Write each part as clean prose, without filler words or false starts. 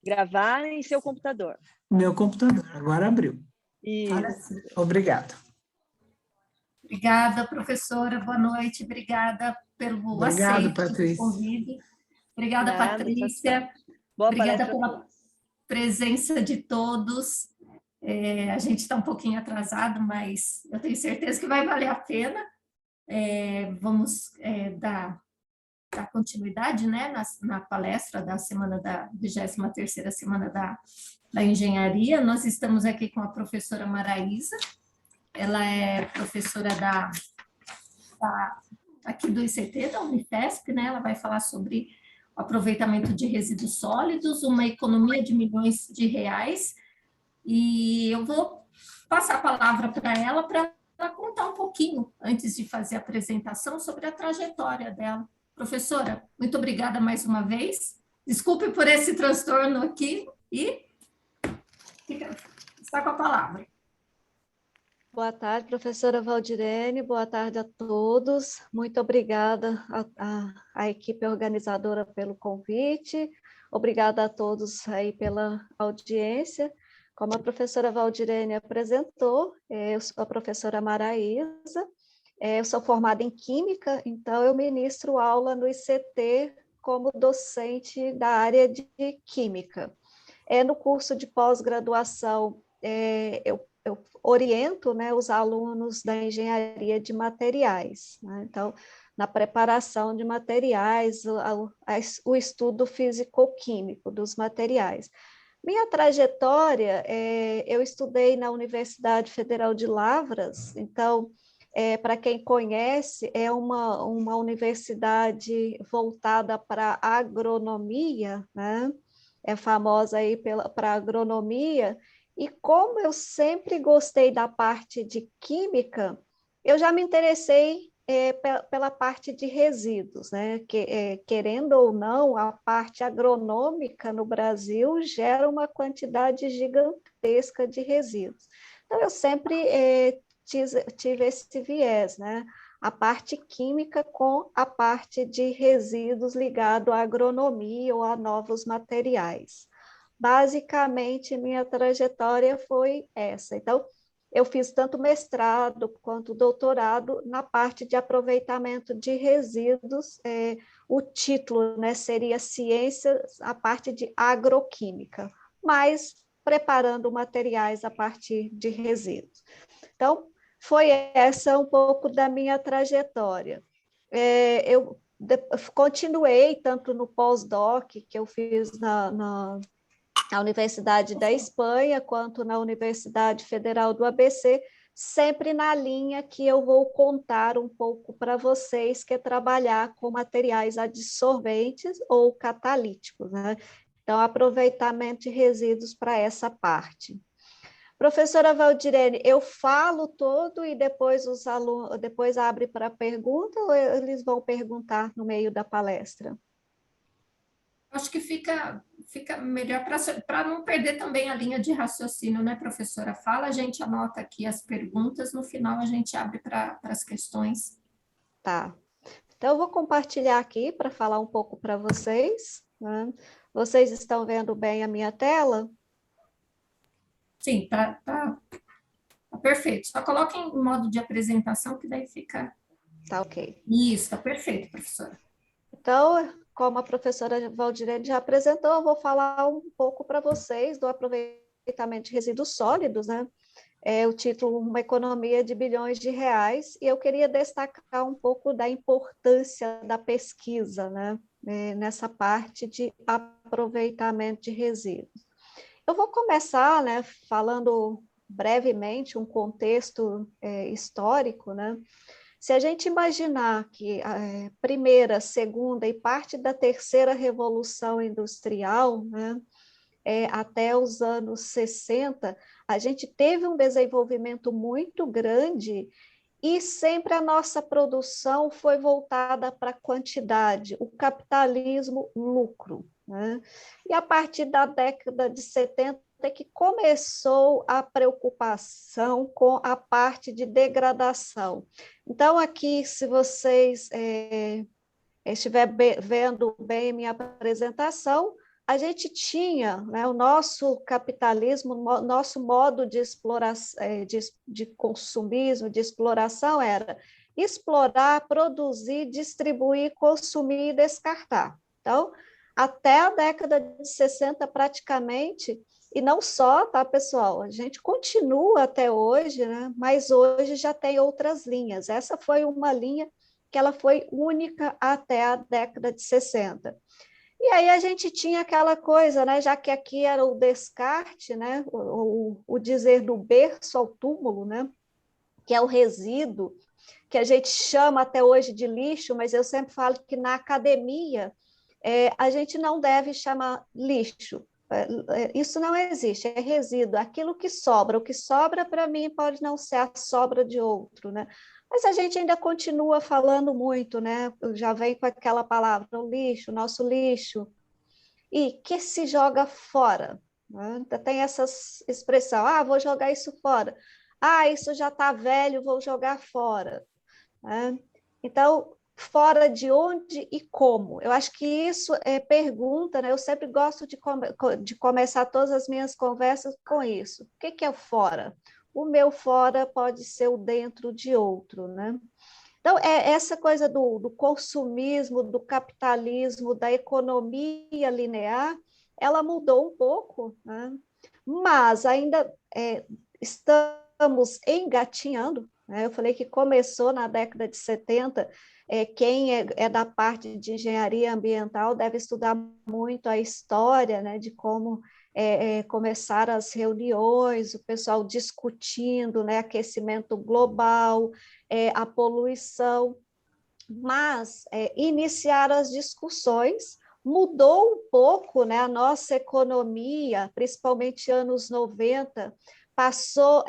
Gravar em seu computador. Meu computador, agora abriu. Isso. Obrigado. Obrigada, professora. Boa noite. Obrigada pelo aceite do convite. Obrigada, Patrícia. Obrigada pela presença de todos. A gente está um pouquinho atrasado, mas eu tenho certeza que vai valer a pena. Vamos dar continuidade, né, na palestra da semana da 23ª Semana da Engenharia. Nós estamos aqui com a professora Maraísa. Ela é professora aqui do ICT, da Unifesp, né? Ela vai falar sobre o aproveitamento de resíduos sólidos, uma economia de milhões de reais. E eu vou passar a palavra para ela contar um pouquinho, antes de fazer a apresentação, sobre a trajetória dela. Professora, muito obrigada mais uma vez. Desculpe por esse transtorno aqui e está com a palavra. Boa tarde, professora Valdirene, boa tarde a todos. Muito obrigada à equipe organizadora pelo convite, obrigada a todos aí pela audiência. Como a professora Valdirene apresentou, eu sou a professora Maraísa, eu sou formada em Química, então eu ministro aula no ICT como docente da área de Química. No curso de pós-graduação, eu oriento, né, os alunos da engenharia de materiais, né? Então, na preparação de materiais, o estudo físico-químico dos materiais. Minha trajetória, eu estudei na Universidade Federal de Lavras, então, para quem conhece, é uma universidade voltada para a agronomia, né? É famosa aí para agronomia, e como eu sempre gostei da parte de química, eu já me interessei pela parte de resíduos, né? Querendo ou não, a parte agronômica no Brasil gera uma quantidade gigantesca de resíduos. Então, eu sempre tive esse viés, né? A parte química com a parte de resíduos ligado à agronomia ou a novos materiais. Basicamente, minha trajetória foi essa. Então, eu fiz tanto mestrado quanto doutorado na parte de aproveitamento de resíduos. O título, né, seria Ciências, a parte de Agroquímica, mas preparando materiais a partir de resíduos. Então, foi essa um pouco da minha trajetória. Eu continuei tanto no pós-doc, que eu fiz na Universidade da Espanha, quanto na Universidade Federal do ABC, sempre na linha que eu vou contar um pouco para vocês, que é trabalhar com materiais adsorventes ou catalíticos, né? Então, aproveitamento de resíduos para essa parte. Professora Valdirene, eu falo todo e depois os alunos abre para pergunta ou eles vão perguntar no meio da palestra? Acho que fica melhor para não perder também a linha de raciocínio, né, professora? Fala, a gente anota aqui as perguntas, no final a gente abre para as questões. Tá. Então, eu vou compartilhar aqui para falar um pouco para vocês, né? Vocês estão vendo bem a minha tela? Sim, tá perfeito. Só coloque em modo de apresentação, que daí fica... Tá ok. Isso, tá perfeito, professora. Então, como a professora Valdirene já apresentou, eu vou falar um pouco para vocês do aproveitamento de resíduos sólidos, né? O título Uma Economia de Bilhões de Reais, e eu queria destacar um pouco da importância da pesquisa, né? Nessa parte de aproveitamento de resíduos. Eu vou começar, né, falando brevemente um contexto histórico, né? Se a gente imaginar que a primeira, segunda e parte da terceira revolução industrial, né, até os anos 60, a gente teve um desenvolvimento muito grande e sempre a nossa produção foi voltada para a quantidade, o capitalismo lucro, né? E a partir da década de 70 é que começou a preocupação com a parte de degradação. Então, aqui, se vocês estiver vendo bem minha apresentação, a gente tinha, né, o nosso capitalismo, o nosso modo de exploração, de consumismo, de exploração era explorar, produzir, distribuir, consumir e descartar. Então, até a década de 60, praticamente, e não só, tá, pessoal? A gente continua até hoje, né? Mas hoje já tem outras linhas. Essa foi uma linha que ela foi única até a década de 60. E aí a gente tinha aquela coisa, né? Já que aqui era o descarte, né? O dizer do berço ao túmulo, né? Que é o resíduo, que a gente chama até hoje de lixo, mas eu sempre falo que na academia a gente não deve chamar lixo. Isso não existe, é resíduo, aquilo que sobra. O que sobra para mim pode não ser a sobra de outro, né? Mas a gente ainda continua falando muito, né? Já vem com aquela palavra, o lixo, nosso lixo, e que se joga fora. Né? Tem essa expressão, vou jogar isso fora. Isso já está velho, vou jogar fora. Né? Então, fora de onde e como? Eu acho que isso é pergunta, né? Eu sempre gosto de começar todas as minhas conversas com isso. O que é o fora? O meu fora pode ser o dentro de outro, né? Então, essa coisa do consumismo, do capitalismo, da economia linear, ela mudou um pouco, né? Mas ainda estamos engatinhando, né? Eu falei que começou na década de 70, quem é da parte de engenharia ambiental deve estudar muito a história, né, de como começaram as reuniões, o pessoal discutindo, né, aquecimento global, a poluição, mas iniciaram as discussões, mudou um pouco, né, a nossa economia, principalmente anos 90, passou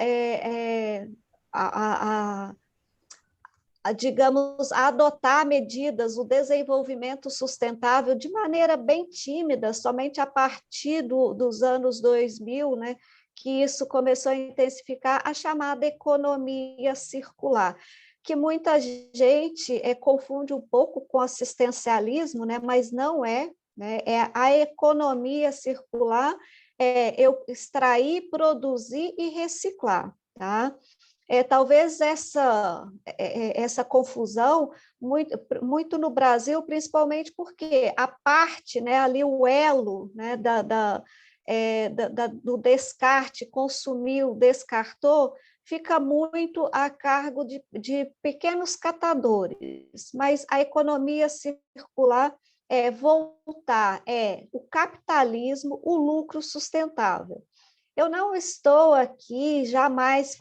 digamos, a adotar medidas, o desenvolvimento sustentável de maneira bem tímida, somente a partir dos anos 2000, né, que isso começou a intensificar a chamada economia circular, que muita gente confunde um pouco com assistencialismo, né, mas não é, né, é a economia circular, eu extrair, produzir e reciclar, tá? Talvez essa confusão, muito no Brasil, principalmente porque a parte, né, ali o elo, né, do descarte, consumiu, descartou, fica muito a cargo de pequenos catadores, mas a economia circular voltar, o capitalismo, o lucro sustentável. Eu não estou aqui, jamais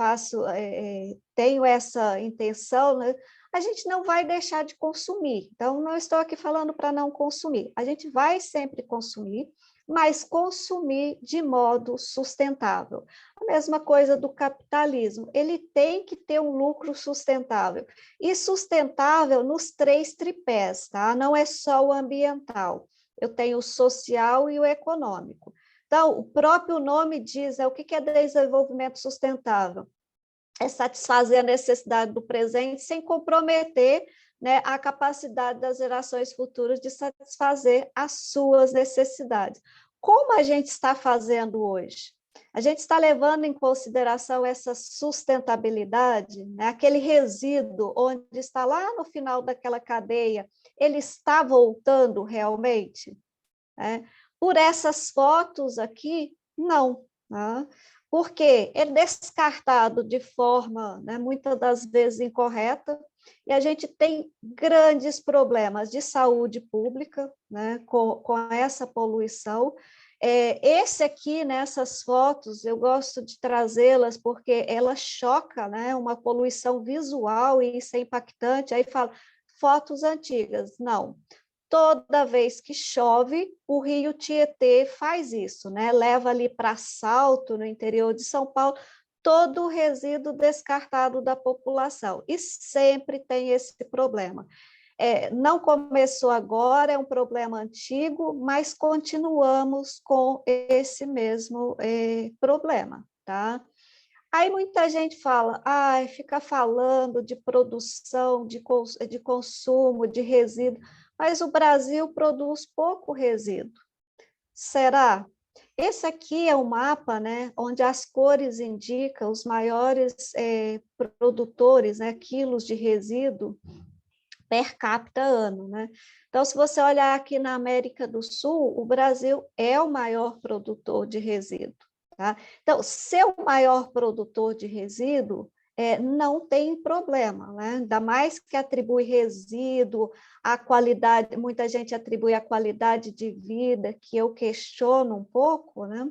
tenho essa intenção, né? A gente não vai deixar de consumir, então não estou aqui falando para não consumir, a gente vai sempre consumir, mas consumir de modo sustentável. A mesma coisa do capitalismo, ele tem que ter um lucro sustentável, e sustentável nos 3 tripés, tá? Não é só o ambiental, eu tenho o social e o econômico. Então, o próprio nome diz, o que é desenvolvimento sustentável? É satisfazer a necessidade do presente sem comprometer, né, a capacidade das gerações futuras de satisfazer as suas necessidades. Como a gente está fazendo hoje? A gente está levando em consideração essa sustentabilidade, né, aquele resíduo onde está lá no final daquela cadeia, ele está voltando realmente? Né? Por essas fotos aqui, não, né? Porque é descartado de forma, né, muitas das vezes incorreta, e a gente tem grandes problemas de saúde pública, né, com essa poluição. Esse aqui, nessas fotos, eu gosto de trazê-las porque ela choca, né, uma poluição visual e isso é impactante. Aí fala, fotos antigas, não. Toda vez que chove, o rio Tietê faz isso, né? Leva ali para Salto, no interior de São Paulo, todo o resíduo descartado da população. E sempre tem esse problema. Não começou agora, é um problema antigo, mas continuamos com esse mesmo problema, tá? Aí muita gente fala, fica falando de produção, de consumo, de resíduo, mas o Brasil produz pouco resíduo. Será? Esse aqui é o mapa, né, onde as cores indicam os maiores produtores, né, quilos de resíduo per capita ano, né? Então, se você olhar aqui na América do Sul, o Brasil é o maior produtor de resíduo, tá? Então, ser o maior produtor de resíduo não tem problema, né? Ainda mais que atribui resíduo, a qualidade, muita gente atribui a qualidade de vida, que eu questiono um pouco, né?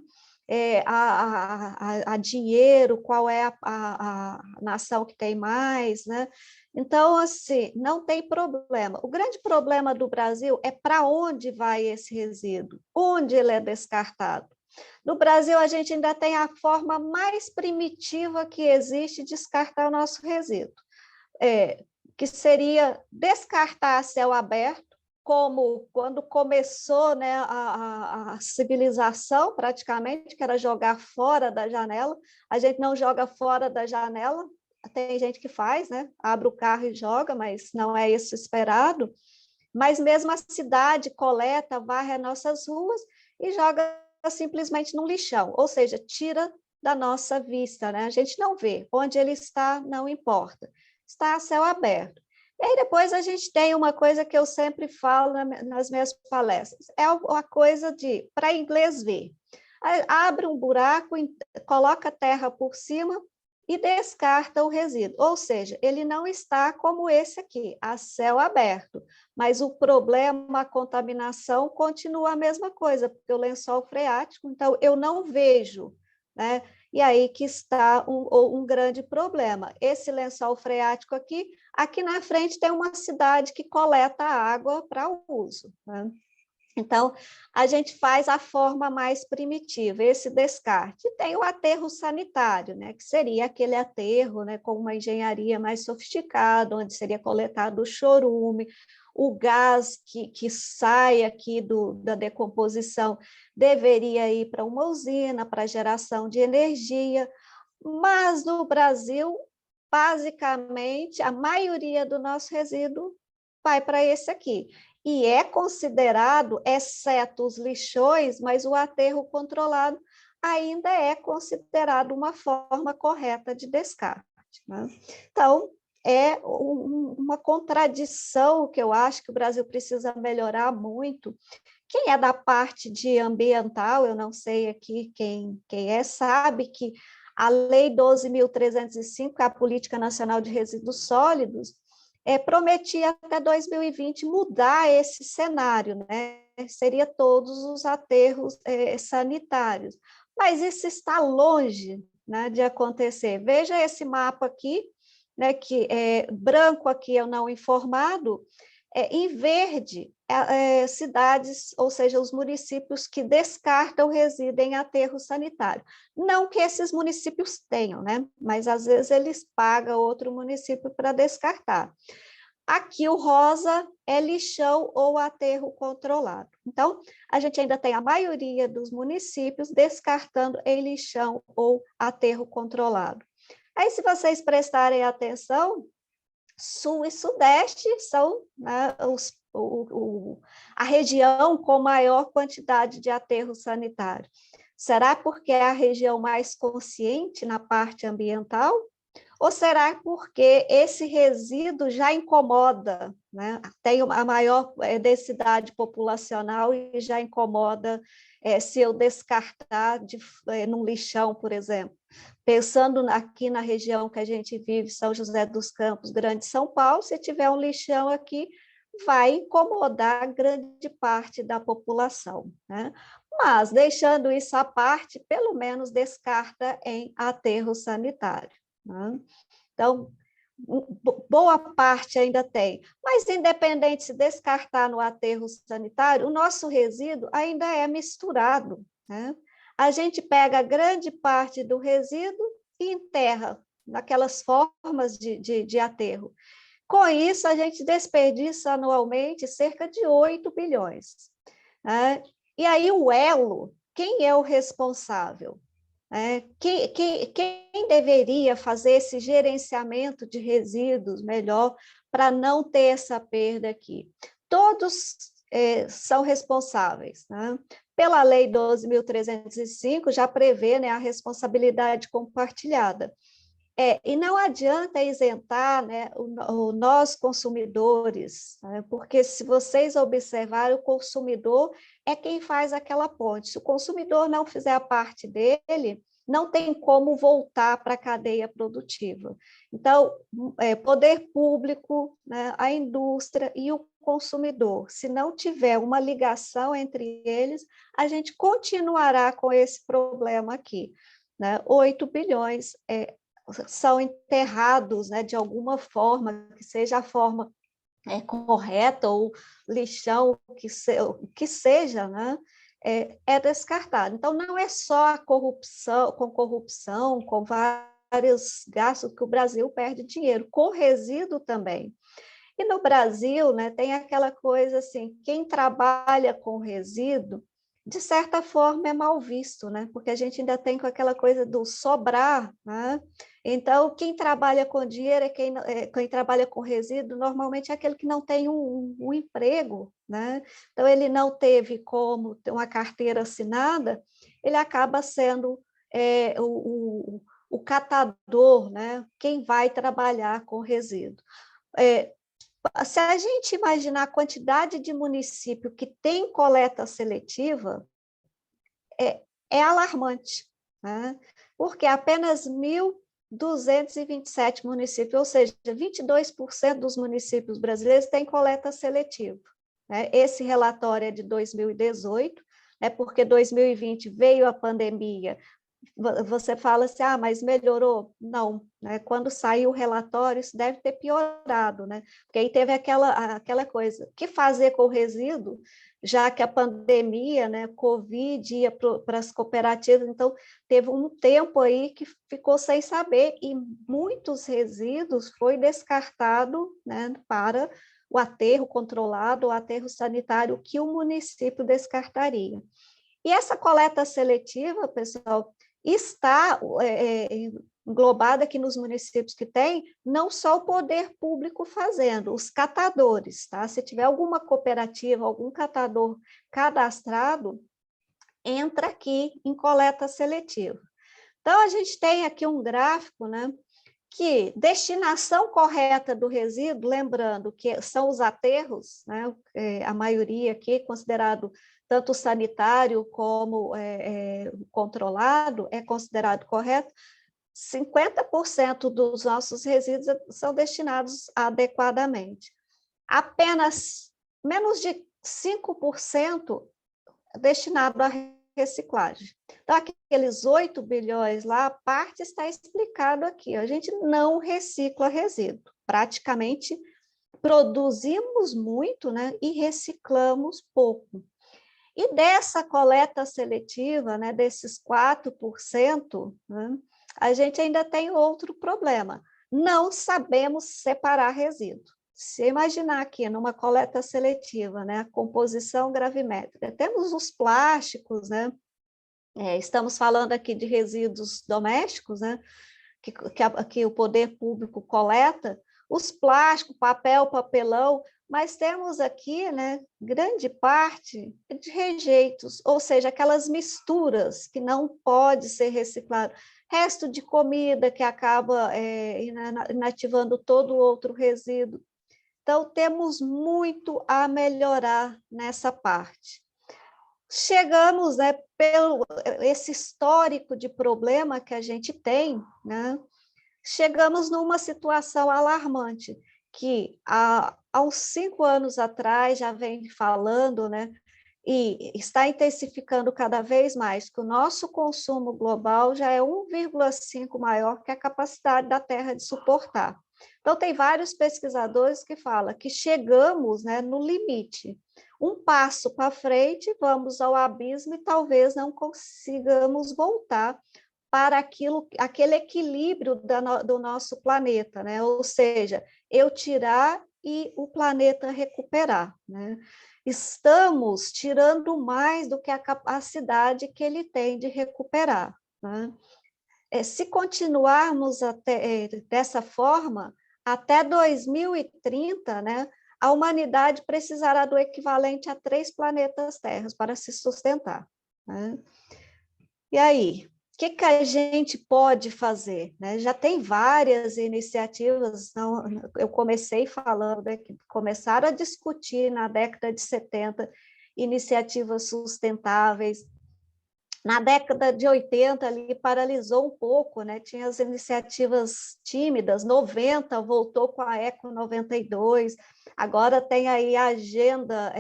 A dinheiro, qual é a nação que tem mais, né? Então, assim, não tem problema. O grande problema do Brasil é para onde vai esse resíduo, onde ele é descartado. No Brasil, a gente ainda tem a forma mais primitiva que existe de descartar o nosso resíduo, que seria descartar a céu aberto, como quando começou, né, a civilização, praticamente, que era jogar fora da janela. A gente não joga fora da janela, tem gente que faz, né? Abre o carro e joga, mas não é isso esperado. Mas mesmo a cidade coleta, varre as nossas ruas e joga simplesmente no lixão, ou seja, tira da nossa vista, né? A gente não vê. Onde ele está, não importa. Está a céu aberto. E aí depois a gente tem uma coisa que eu sempre falo nas minhas palestras, é a coisa de, para inglês ver, abre um buraco, coloca terra por cima e descarta o resíduo, ou seja, ele não está como esse aqui, a céu aberto, mas o problema, a contaminação, continua a mesma coisa, porque o lençol freático, então eu não vejo, né? E aí que está um grande problema. Esse lençol freático aqui na frente tem uma cidade que coleta água para uso, né? Então, a gente faz a forma mais primitiva, esse descarte. E tem o aterro sanitário, né, que seria aquele aterro, né, com uma engenharia mais sofisticada, onde seria coletado o chorume, o gás que sai aqui da decomposição deveria ir para uma usina, para geração de energia, mas no Brasil, basicamente, a maioria do nosso resíduo vai para esse aqui. E é considerado, exceto os lixões, mas o aterro controlado ainda é considerado uma forma correta de descarte, né? Então, é uma contradição que eu acho que o Brasil precisa melhorar muito. Quem é da parte de ambiental, eu não sei aqui quem sabe que a Lei 12.305, a Política Nacional de Resíduos Sólidos, prometia até 2020 mudar esse cenário, né? Seria todos os aterros sanitários. Mas isso está longe, né, de acontecer. Veja esse mapa aqui, né, que branco aqui é o não informado, em verde, cidades, ou seja, os municípios que descartam resíduo em aterro sanitário. Não que esses municípios tenham, né? Mas às vezes eles pagam outro município para descartar. Aqui o rosa é lixão ou aterro controlado. Então, a gente ainda tem a maioria dos municípios descartando em lixão ou aterro controlado. Aí, se vocês prestarem atenção, Sul e Sudeste são, né, a região com maior quantidade de aterro sanitário. Será porque é a região mais consciente na parte ambiental? Ou será porque esse resíduo já incomoda, né? Tem a maior densidade populacional e já incomoda se eu descartar num lixão, por exemplo. Pensando aqui na região que a gente vive, São José dos Campos, Grande São Paulo, se tiver um lixão aqui, vai incomodar grande parte da população, né? Mas, deixando isso à parte, pelo menos descarta em aterro sanitário, né? Então, boa parte ainda tem. Mas, independente se descartar no aterro sanitário, o nosso resíduo ainda é misturado, né? A gente pega grande parte do resíduo e enterra naquelas formas de aterro. Com isso, a gente desperdiça anualmente cerca de 8 bilhões. Né? E aí, o elo, quem é o responsável? Quem deveria fazer esse gerenciamento de resíduos melhor para não ter essa perda aqui? Todos são responsáveis, né? pela Lei 12.305, já prevê, né, a responsabilidade compartilhada. E não adianta isentar, né, nós consumidores, né, porque se vocês observarem, o consumidor é quem faz aquela ponte. Se o consumidor não fizer a parte dele, não tem como voltar para a cadeia produtiva. Então, poder público, né, a indústria e o consumidor, se não tiver uma ligação entre eles, a gente continuará com esse problema aqui, né? 8 bilhões são enterrados, né, de alguma forma, que seja a forma correta, ou lixão, que seja, né, é descartado. Então, não é só a corrupção, com vários gastos que o Brasil perde dinheiro, com resíduo também. E no Brasil, né, tem aquela coisa assim, quem trabalha com resíduo, de certa forma é mal visto, né? Porque a gente ainda tem com aquela coisa do sobrar, né? Então, quem trabalha com dinheiro quem trabalha com resíduo, normalmente é aquele que não tem um emprego, né? Então, ele não teve como ter uma carteira assinada, ele acaba sendo o catador, né? Quem vai trabalhar com resíduo. Se a gente imaginar a quantidade de município que tem coleta seletiva, é alarmante, né? Porque apenas 1.227 municípios, ou seja, 22% dos municípios brasileiros têm coleta seletiva, né? Esse relatório é de 2018, né? Porque 2020 veio a pandemia. Você fala assim, mas melhorou? Não, né? Quando saiu o relatório, isso deve ter piorado, né? Porque aí teve aquela coisa, o que fazer com o resíduo, já que a pandemia, né, Covid, ia para as cooperativas, então teve um tempo aí que ficou sem saber, e muitos resíduos foi descartado, né, para o aterro controlado, o aterro sanitário, que o município descartaria. E essa coleta seletiva, pessoal, está englobada aqui nos municípios que tem, não só o poder público fazendo, os catadores, tá? Se tiver alguma cooperativa, algum catador cadastrado, entra aqui em coleta seletiva. Então, a gente tem aqui um gráfico, né, que destinação correta do resíduo, lembrando que são os aterros, né, a maioria aqui considerado tanto sanitário como controlado, é considerado correto, 50% dos nossos resíduos são destinados adequadamente. Apenas menos de 5% destinado à reciclagem. Então, aqueles 8 bilhões lá, a parte está explicado aqui. A gente não recicla resíduo. Praticamente produzimos muito, né, e reciclamos pouco. E dessa coleta seletiva, né, desses 4%, né, a gente ainda tem outro problema. Não sabemos separar resíduo. Se imaginar aqui numa coleta seletiva, né, a composição gravimétrica, temos os plásticos, né, estamos falando aqui de resíduos domésticos, né, que o poder público coleta, os plásticos, papel, papelão, mas temos aqui, né, grande parte de rejeitos, ou seja, aquelas misturas que não pode ser reciclado, resto de comida que acaba inativando todo outro resíduo. Então, temos muito a melhorar nessa parte. Chegamos, né, pelo esse histórico de problema que a gente tem, né, chegamos numa situação alarmante, que há uns 5 anos atrás já vem falando, né, e está intensificando cada vez mais, que o nosso consumo global já é 1,5 maior que a capacidade da Terra de suportar. Então, tem vários pesquisadores que falam que chegamos, né, no limite. Um passo para frente, vamos ao abismo e talvez não consigamos voltar para aquele equilíbrio do nosso planeta, né? Ou seja, eu tirar e o planeta recuperar, né? Estamos tirando mais do que a capacidade que ele tem de recuperar, né? Se continuarmos dessa forma, até 2030, né, a humanidade precisará do equivalente a 3 planetas Terras para se sustentar, né? E aí, o que a gente pode fazer, né? Já tem várias iniciativas, eu comecei falando, né, que começaram a discutir na década de 70 iniciativas sustentáveis. Na década de 80, ali, paralisou um pouco, né? Tinha as iniciativas tímidas, 90 voltou com a Eco 92, agora tem aí a Agenda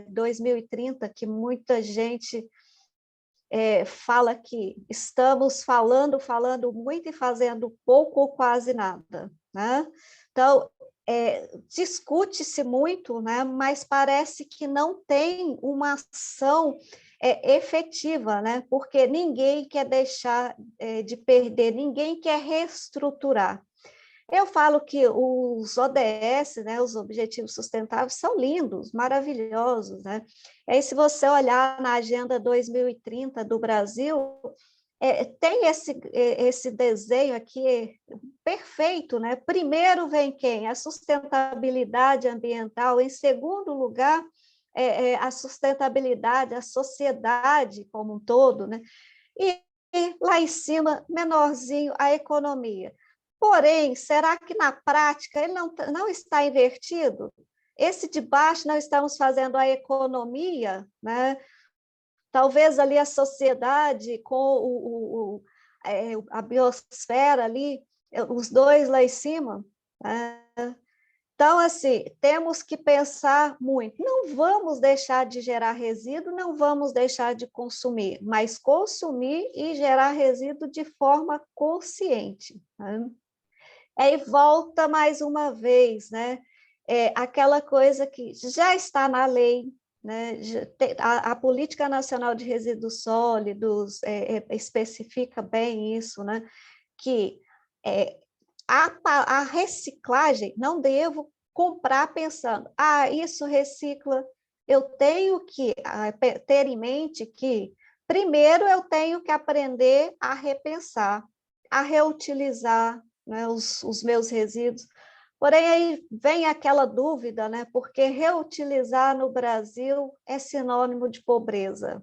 2030, que muita gente fala que estamos falando muito e fazendo pouco ou quase nada, né? Então, discute-se muito, né? Mas parece que não tem uma ação efetiva, né? Porque ninguém quer deixar de perder, ninguém quer reestruturar. Eu falo que os ODS, né, os Objetivos Sustentáveis, são lindos, maravilhosos, né? Aí, se você olhar na Agenda 2030 do Brasil, tem esse desenho aqui perfeito, né? Primeiro vem quem? A sustentabilidade ambiental, em segundo lugar, a sustentabilidade, a sociedade como um todo, né? E lá em cima, menorzinho, a economia. Porém, será que na prática ele não está invertido? Esse de baixo não estamos fazendo a economia, né? Talvez ali a sociedade com a biosfera ali, os dois lá em cima, né? Então, assim, temos que pensar muito. Não vamos deixar de gerar resíduo, não vamos deixar de consumir, mas consumir e gerar resíduo de forma consciente, né? Aí volta mais uma vez, né? Aquela coisa que já está na lei, né? A Política Nacional de Resíduos Sólidos especifica bem isso, né? Que a reciclagem não devo comprar pensando, isso recicla. Eu tenho que ter em mente que, primeiro, eu tenho que aprender a repensar, a reutilizar, né, os meus resíduos. Porém, aí vem aquela dúvida, né? Porque reutilizar no Brasil é sinônimo de pobreza.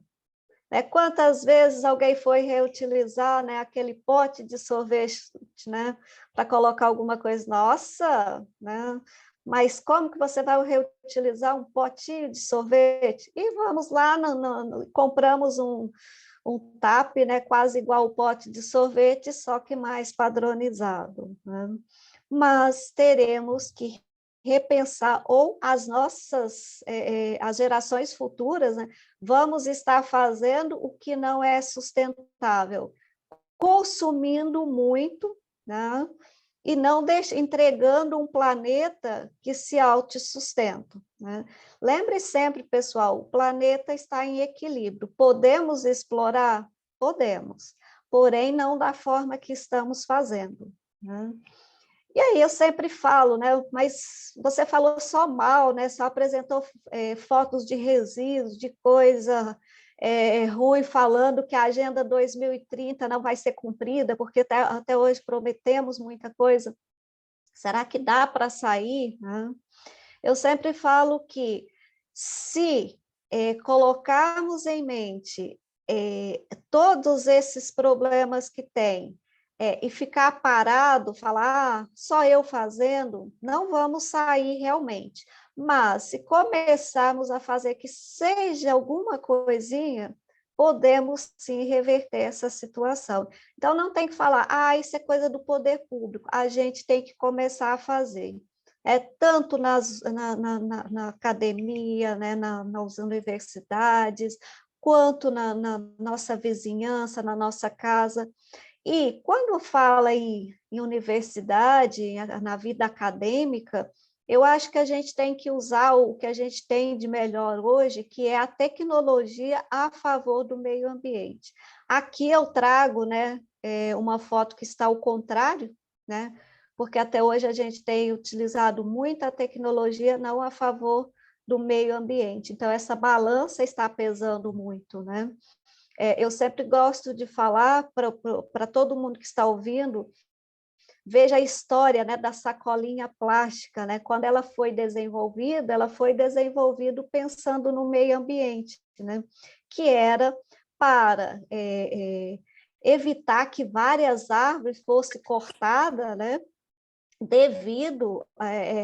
Quantas vezes alguém foi reutilizar, né, aquele pote de sorvete, né, para colocar alguma coisa? Nossa, né? Mas como que você vai reutilizar um potinho de sorvete? E vamos lá, compramos um TAP, né, quase igual o pote de sorvete, só que mais padronizado, né? Mas teremos que repensar, ou as nossas, as gerações futuras, né, vamos estar fazendo o que não é sustentável, consumindo muito, né, e não entregando um planeta que se autossustenta, né? Lembre sempre, pessoal, o planeta está em equilíbrio. Podemos explorar? Podemos, porém não da forma que estamos fazendo, né? E aí eu sempre falo, né? Mas você falou só mal, né? Só apresentou fotos de resíduos, de coisa ruim, falando que a Agenda 2030 não vai ser cumprida, porque até hoje prometemos muita coisa. Será que dá para sair, né? Eu sempre falo que se colocarmos em mente todos esses problemas que tem, e ficar parado, falar, só eu fazendo, não vamos sair realmente. Mas, se começarmos a fazer que seja alguma coisinha, podemos sim reverter essa situação. Então, não tem que falar, isso é coisa do poder público, a gente tem que começar a fazer. Tanto na academia, né, nas universidades, quanto na nossa vizinhança, na nossa casa. E quando fala em universidade, na vida acadêmica, eu acho que a gente tem que usar o que a gente tem de melhor hoje, que é a tecnologia a favor do meio ambiente. Aqui eu trago, né, uma foto que está ao contrário, né, porque até hoje a gente tem utilizado muita tecnologia não a favor do meio ambiente. Então, essa balança está pesando muito, né? Eu sempre gosto de falar para todo mundo que está ouvindo veja a história, né, da sacolinha plástica, né? Quando ela foi desenvolvida pensando no meio ambiente, né? Que era para evitar que várias árvores fossem cortadas, né? Devido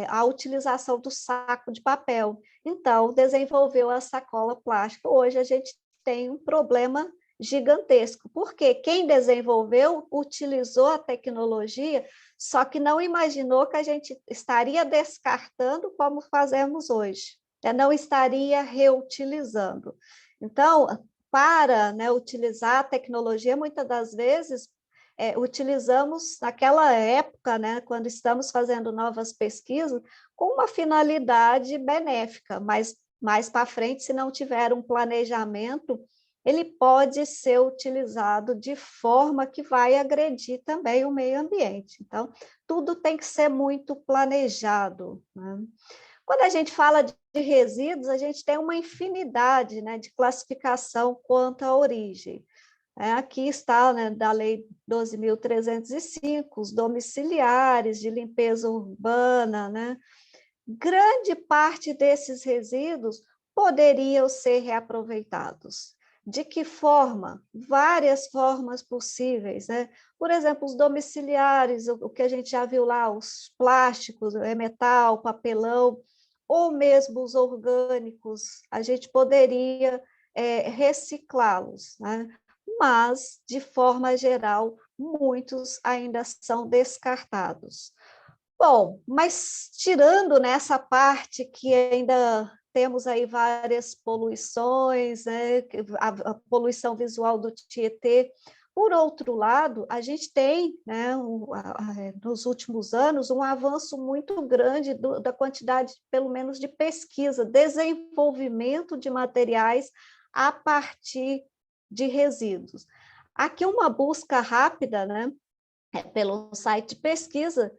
à utilização do saco de papel. Então, desenvolveu a sacola plástica. Hoje a gente tem um problema gigantesco, porque quem desenvolveu utilizou a tecnologia, só que não imaginou que a gente estaria descartando como fazemos hoje, não estaria reutilizando. Então, para, né, utilizar a tecnologia, muitas das vezes, utilizamos naquela época, né, quando estamos fazendo novas pesquisas, com uma finalidade benéfica, mas mais para frente, se não tiver um planejamento, ele pode ser utilizado de forma que vai agredir também o meio ambiente. Então, tudo tem que ser muito planejado, né? Quando a gente fala de resíduos, a gente tem uma infinidade, né, de classificação quanto à origem. Aqui está, né, da Lei 12.305, os domiciliares de limpeza urbana, né? Grande parte desses resíduos poderiam ser reaproveitados. De que forma? Várias formas possíveis, né? Por exemplo, os domiciliares, o que a gente já viu lá, os plásticos, metal, papelão, ou mesmo os orgânicos, a gente poderia reciclá-los, né? Mas, de forma geral, muitos ainda são descartados. Bom, mas tirando nessa parte que ainda temos aí várias poluições, né, a poluição visual do Tietê. Por outro lado, a gente tem, né, nos últimos anos, um avanço muito grande da quantidade, pelo menos, de pesquisa, desenvolvimento de materiais a partir de resíduos. Aqui uma busca rápida, né, pelo site de pesquisa,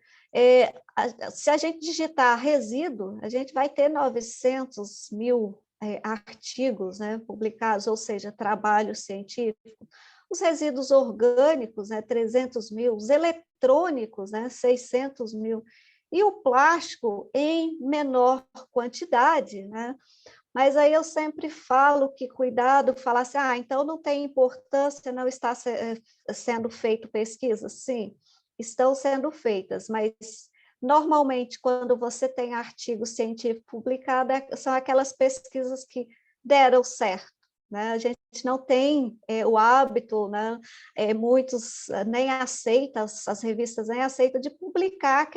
se a gente digitar resíduo, a gente vai ter 900 mil artigos, né, publicados, ou seja, trabalho científico. Os resíduos orgânicos, né, 300 mil, os eletrônicos, né, 600 mil, e o plástico em menor quantidade, né? Mas aí eu sempre falo que cuidado, falar assim, então não tem importância, não está sendo feito pesquisa? Sim, estão sendo feitas, mas normalmente quando você tem artigo científico publicado, são aquelas pesquisas que deram certo, né? A gente não tem o hábito, né? Muitos nem aceitam, as revistas nem aceitam de publicar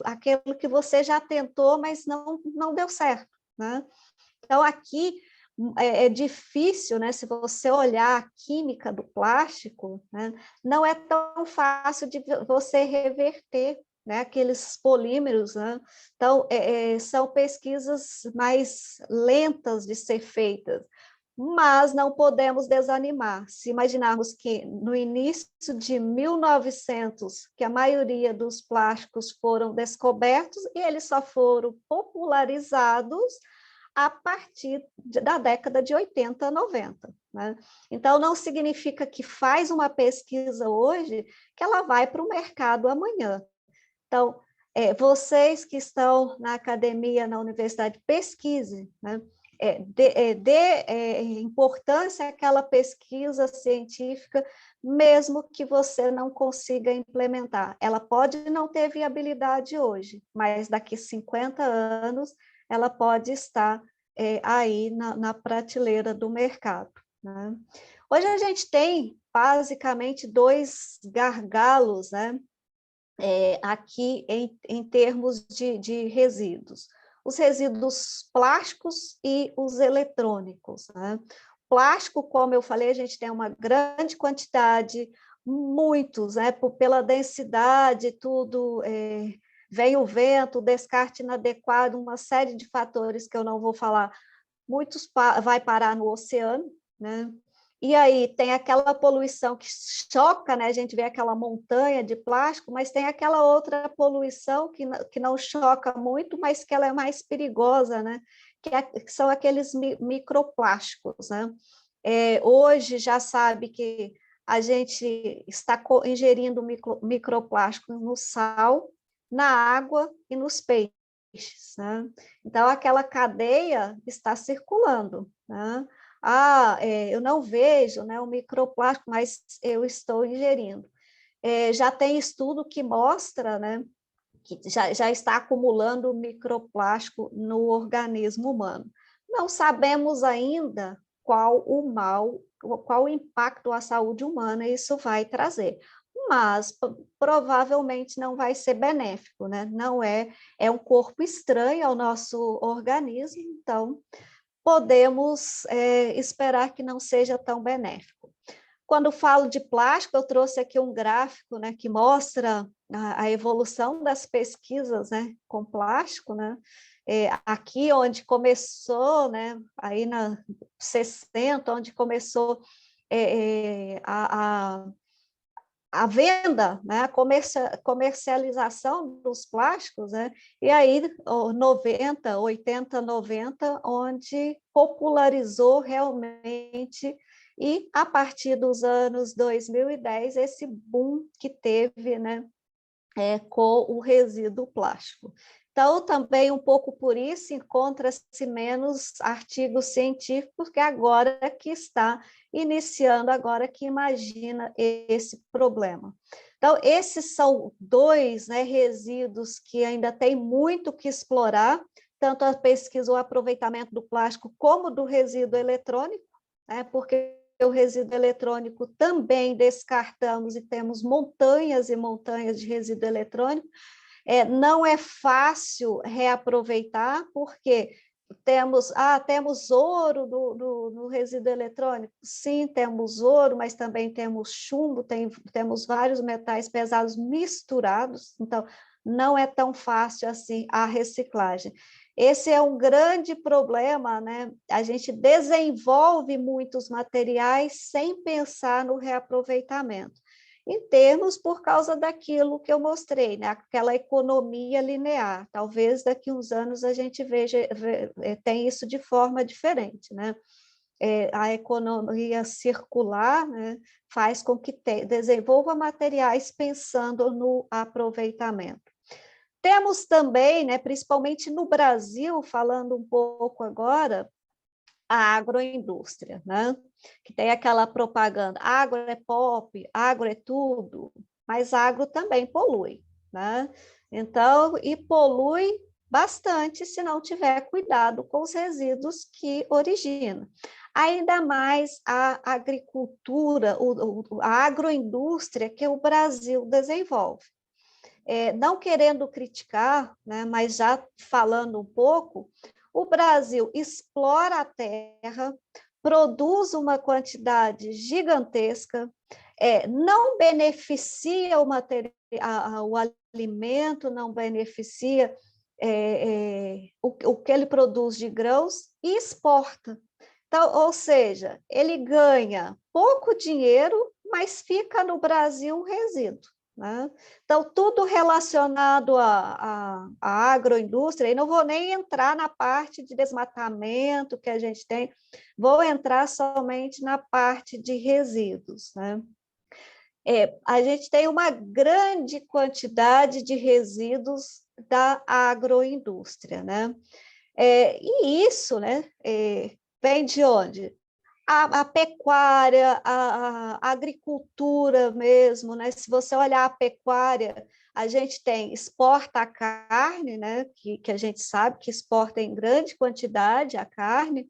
aquilo que você já tentou, mas não deu certo, né? Então, aqui é difícil, né? Se você olhar a química do plástico, né, não é tão fácil de você reverter, né, aqueles polímeros, né? Então, são pesquisas mais lentas de ser feitas, mas não podemos desanimar. Se imaginarmos que no início de 1900, que a maioria dos plásticos foram descobertos e eles só foram popularizados a partir da década de 80, 90. Né? Então, não significa que faz uma pesquisa hoje que ela vai para o mercado amanhã. Então, vocês que estão na academia, na universidade, pesquise, né? Dê importância àquela pesquisa científica, mesmo que você não consiga implementar. Ela pode não ter viabilidade hoje, mas daqui 50 anos ela pode estar aí na prateleira do mercado. Né? Hoje a gente tem basicamente dois gargalos, né? Aqui em termos de resíduos. Os resíduos plásticos e os eletrônicos. Né? Plástico, como eu falei, a gente tem uma grande quantidade, muitos, né? Pela densidade, tudo... vem o vento, o descarte inadequado, uma série de fatores que eu não vou falar, muitos vai parar no oceano, né? E aí tem aquela poluição que choca, né? A gente vê aquela montanha de plástico, mas tem aquela outra poluição que não choca muito, mas que ela é mais perigosa, né? Que são aqueles microplásticos, né? Hoje já sabe que a gente está ingerindo microplástico no sal, na água e nos peixes, né? Então, aquela cadeia está circulando, né? Eu não vejo, né, o microplástico, mas eu estou ingerindo. Já tem estudo que mostra, né, que já está acumulando microplástico no organismo humano. Não sabemos ainda qual o impacto à saúde humana isso vai trazer, mas provavelmente não vai ser benéfico, né? Não é um corpo estranho ao nosso organismo, então podemos esperar que não seja tão benéfico. Quando falo de plástico, eu trouxe aqui um gráfico, né, que mostra a evolução das pesquisas, né, com plástico, né? Aqui onde começou, né, aí na 60, onde começou a venda, né, a comercialização dos plásticos, né, e aí 90, 80, 90, onde popularizou realmente, e a partir dos anos 2010, esse boom que teve, né, com o resíduo plástico. Então, também um pouco por isso encontra-se menos artigos científicos, que agora que está iniciando, agora que imagina esse problema. Então, esses são dois, né, resíduos que ainda tem muito que explorar, tanto a pesquisa ou aproveitamento do plástico como do resíduo eletrônico, né, porque o resíduo eletrônico também descartamos e temos montanhas e montanhas de resíduo eletrônico. Não é fácil reaproveitar, porque temos ouro no resíduo eletrônico. Sim, temos ouro, mas também temos chumbo, temos vários metais pesados misturados, então não é tão fácil assim a reciclagem. Esse é um grande problema, né? A gente desenvolve muitos materiais sem pensar no reaproveitamento. Em termos por causa daquilo que eu mostrei, né? Aquela economia linear. Talvez daqui a uns anos a gente tem isso de forma diferente, né? A economia circular, né, faz com que desenvolva materiais pensando no aproveitamento. Temos também, né, principalmente no Brasil, falando um pouco agora, a agroindústria, né? Que tem aquela propaganda, agro é pop, agro é tudo, mas agro também polui, né? Então, e polui bastante se não tiver cuidado com os resíduos que origina. Ainda mais a agricultura, a agroindústria que o Brasil desenvolve. Não querendo criticar, né, mas já falando um pouco, o Brasil explora a terra, produz uma quantidade gigantesca, não beneficia o alimento, não beneficia o que ele produz de grãos e exporta. Então, ou seja, ele ganha pouco dinheiro, mas fica no Brasil um resíduo, né? Então, tudo relacionado à agroindústria, e não vou nem entrar na parte de desmatamento que a gente tem, vou entrar somente na parte de resíduos, né? A gente tem uma grande quantidade de resíduos da agroindústria, né? E isso, né, vem de onde? A pecuária, a agricultura mesmo, né? Se você olhar a pecuária, a gente exporta a carne, né? Que a gente sabe que exporta em grande quantidade a carne,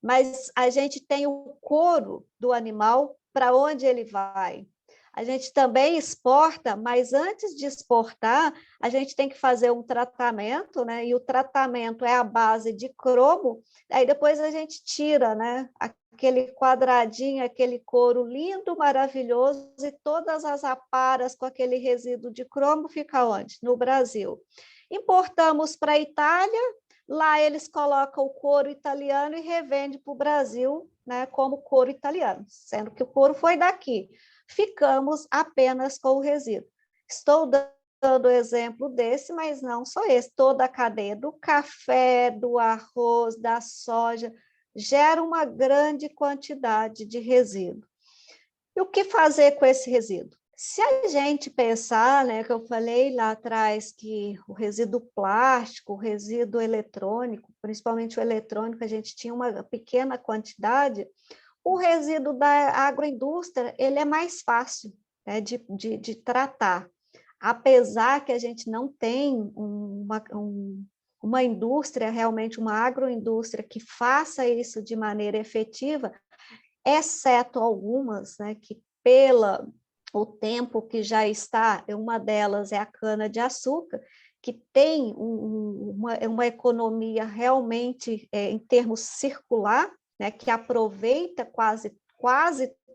mas a gente tem o couro do animal, para onde ele vai? A gente também exporta, mas antes de exportar, a gente tem que fazer um tratamento, né? E o tratamento é a base de cromo, aí depois a gente tira, né? Aquele quadradinho, aquele couro lindo, maravilhoso, e todas as aparas com aquele resíduo de cromo fica onde? No Brasil. Importamos para a Itália, lá eles colocam o couro italiano e revendem para o Brasil, né, como couro italiano, sendo que o couro foi daqui. Ficamos apenas com o resíduo. Estou dando exemplo desse, mas não só esse. Toda a cadeia do café, do arroz, da soja, gera uma grande quantidade de resíduo. E o que fazer com esse resíduo? Se a gente pensar, né, que eu falei lá atrás que o resíduo plástico, o resíduo eletrônico, principalmente o eletrônico, a gente tinha uma pequena quantidade, o resíduo da agroindústria, ele é mais fácil, né, de tratar. Apesar que a gente não tem uma indústria, realmente uma agroindústria que faça isso de maneira efetiva, exceto algumas, né, que o tempo que já está, uma delas é a cana-de-açúcar, que tem uma economia realmente em termos circular, né, que aproveita quase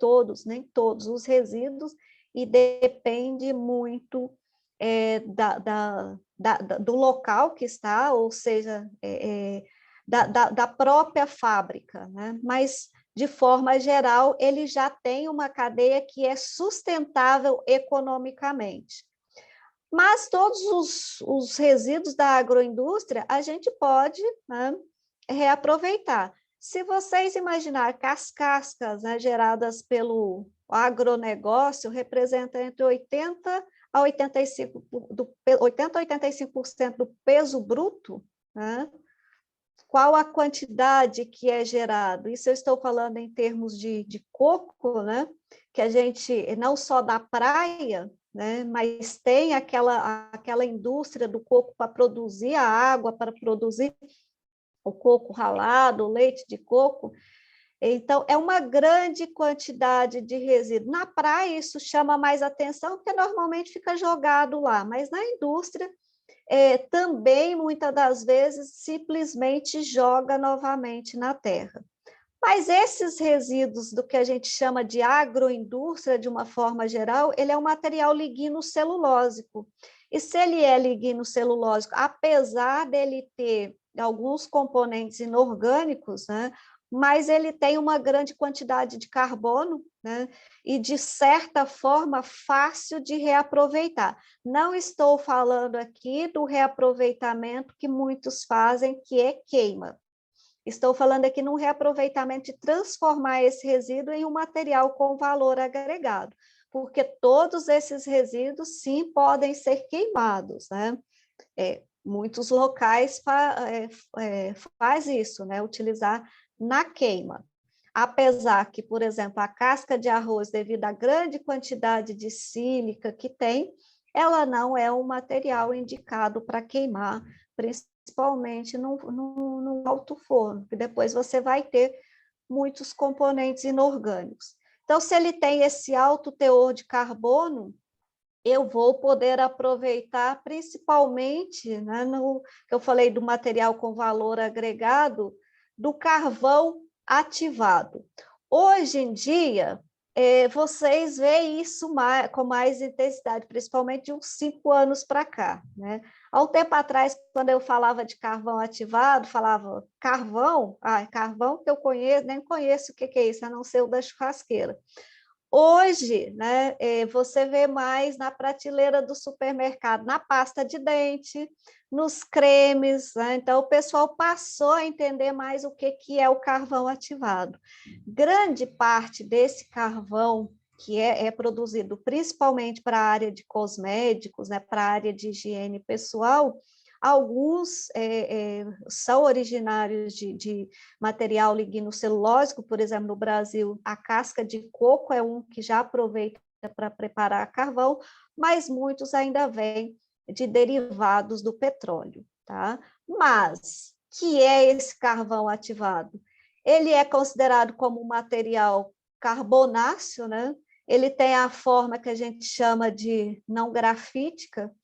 todos, nem todos os resíduos, e depende muito do local que está, ou seja, da própria fábrica, né? Mas, de forma geral, ele já tem uma cadeia que é sustentável economicamente. Mas todos os resíduos da agroindústria a gente pode, né, reaproveitar. Se vocês imaginarem que as cascas, né, geradas pelo agronegócio representam entre 80% a 85% do peso bruto, né? Qual a quantidade que é gerado? Isso eu estou falando em termos de coco, né? Que a gente, não só da praia, né? Mas tem aquela indústria do coco para produzir a água, para produzir o coco ralado, o leite de coco. Então, é uma grande quantidade de resíduo. Na praia, isso chama mais atenção, porque normalmente fica jogado lá, mas na indústria, também, muitas das vezes, simplesmente joga novamente na terra. Mas esses resíduos do que a gente chama de agroindústria, de uma forma geral, ele é um material lignocelulósico. E se ele é lignocelulósico, apesar dele ter alguns componentes inorgânicos, né, mas ele tem uma grande quantidade de carbono, né, e, de certa forma, fácil de reaproveitar. Não estou falando aqui do reaproveitamento que muitos fazem, que é queima. Estou falando aqui num reaproveitamento de transformar esse resíduo em um material com valor agregado, porque todos esses resíduos, sim, podem ser queimados, né? Muitos locais faz isso, né? Utilizar na queima. Apesar que, por exemplo, a casca de arroz, devido à grande quantidade de sílica que tem, ela não é um material indicado para queimar, principalmente no alto forno, que depois você vai ter muitos componentes inorgânicos. Então, se ele tem esse alto teor de carbono, eu vou poder aproveitar principalmente, né, no que eu falei do material com valor agregado, do carvão ativado. Hoje em dia, vocês veem isso com mais intensidade, principalmente de uns 5 anos para cá, né? Há um tempo atrás, quando eu falava de carvão ativado, falava carvão, carvão que eu conheço, nem conheço o que é isso, a não ser o da churrasqueira. Hoje, né, você vê mais na prateleira do supermercado, na pasta de dente, nos cremes, né? Então o pessoal passou a entender mais o que é o carvão ativado. Grande parte desse carvão que é produzido principalmente para a área de cosméticos, né, para a área de higiene pessoal, alguns são originários de material lignocelulósico, por exemplo, no Brasil, a casca de coco é um que já aproveita para preparar carvão, mas muitos ainda vêm de derivados do petróleo, tá? Mas, que é esse carvão ativado? Ele é considerado como um material carbonáceo, né? Ele tem a forma que a gente chama de não grafítica,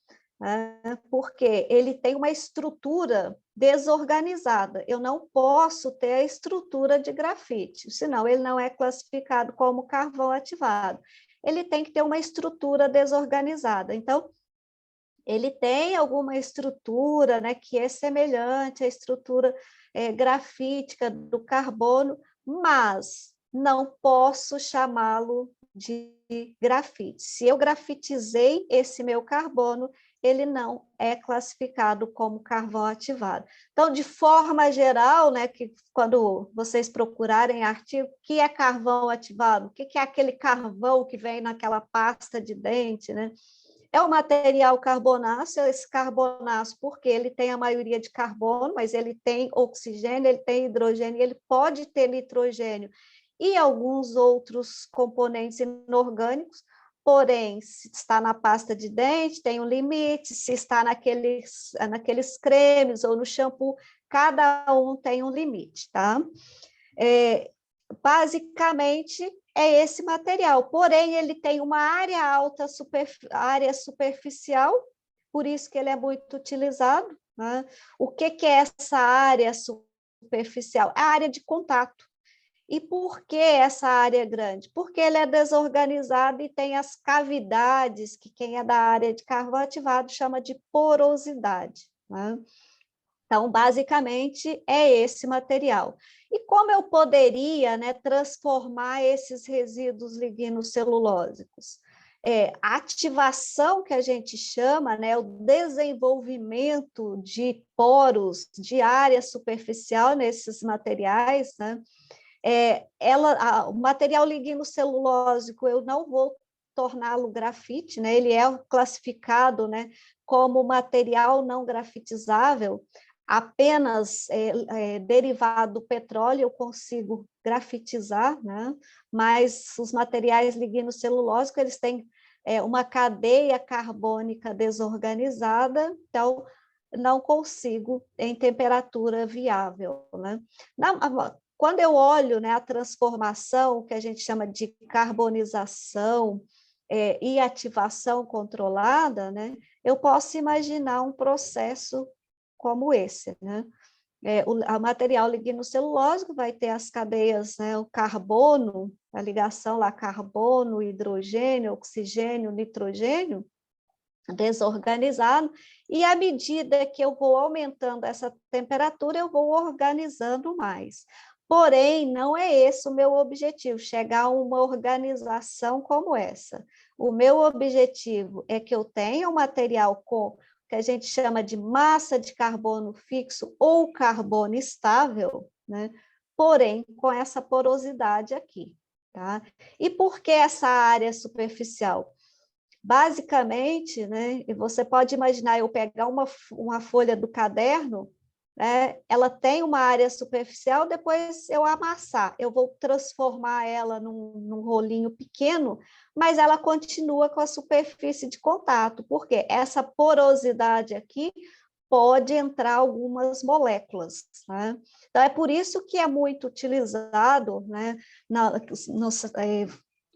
porque ele tem uma estrutura desorganizada. Eu não posso ter a estrutura de grafite, senão ele não é classificado como carvão ativado. Ele tem que ter uma estrutura desorganizada. Então, ele tem alguma estrutura, né, que é semelhante à estrutura grafítica do carbono, mas não posso chamá-lo de grafite. Se eu grafitizei esse meu carbono, ele não é classificado como carvão ativado. Então, de forma geral, né, que quando vocês procurarem artigo, o que é carvão ativado? O que é aquele carvão que vem naquela pasta de dente, né? É o material carbonáceo, esse carbonáceo, porque ele tem a maioria de carbono, mas ele tem oxigênio, ele tem hidrogênio, ele pode ter nitrogênio e alguns outros componentes inorgânicos, porém, se está na pasta de dente, tem um limite, se está naqueles cremes ou no shampoo, cada um tem um limite, tá? Basicamente, é esse material, porém ele tem uma área alta, área superficial, por isso que ele é muito utilizado, né? O que é essa área superficial? A área de contato. E por que essa área é grande? Porque ele é desorganizado e tem as cavidades, que quem é da área de carvão ativado chama de porosidade, né? Então, basicamente, é esse material. E como eu poderia, né, transformar esses resíduos lignocelulósicos? A ativação que a gente chama, né, o desenvolvimento de poros, de área superficial nesses materiais, né, o material lignocelulósico eu não vou torná-lo grafite, né, ele é classificado, né, como material não grafitizável, apenas derivado do petróleo eu consigo grafitizar, né? Mas os materiais lignocelulósicos, eles têm uma cadeia carbônica desorganizada, então não consigo em temperatura viável, né? Quando eu olho, né, a transformação, que a gente chama de carbonização e ativação controlada, né, eu posso imaginar um processo como esse, né? O material lignocelulósico vai ter as cadeias, né, o carbono, a ligação lá carbono, hidrogênio, oxigênio, nitrogênio, desorganizado, e à medida que eu vou aumentando essa temperatura, eu vou organizando mais. Porém, não é esse o meu objetivo, chegar a uma organização como essa. O meu objetivo é que eu tenha um material com que a gente chama de massa de carbono fixo ou carbono estável, né? Porém, com essa porosidade aqui, tá? E por que essa área superficial? Basicamente, né, e você pode imaginar eu pegar uma folha do caderno, né, ela tem uma área superficial, depois eu amassar, eu vou transformar ela num rolinho pequeno, mas ela continua com a superfície de contato, porque essa porosidade aqui pode entrar algumas moléculas, né? Então, é por isso que é muito utilizado, né,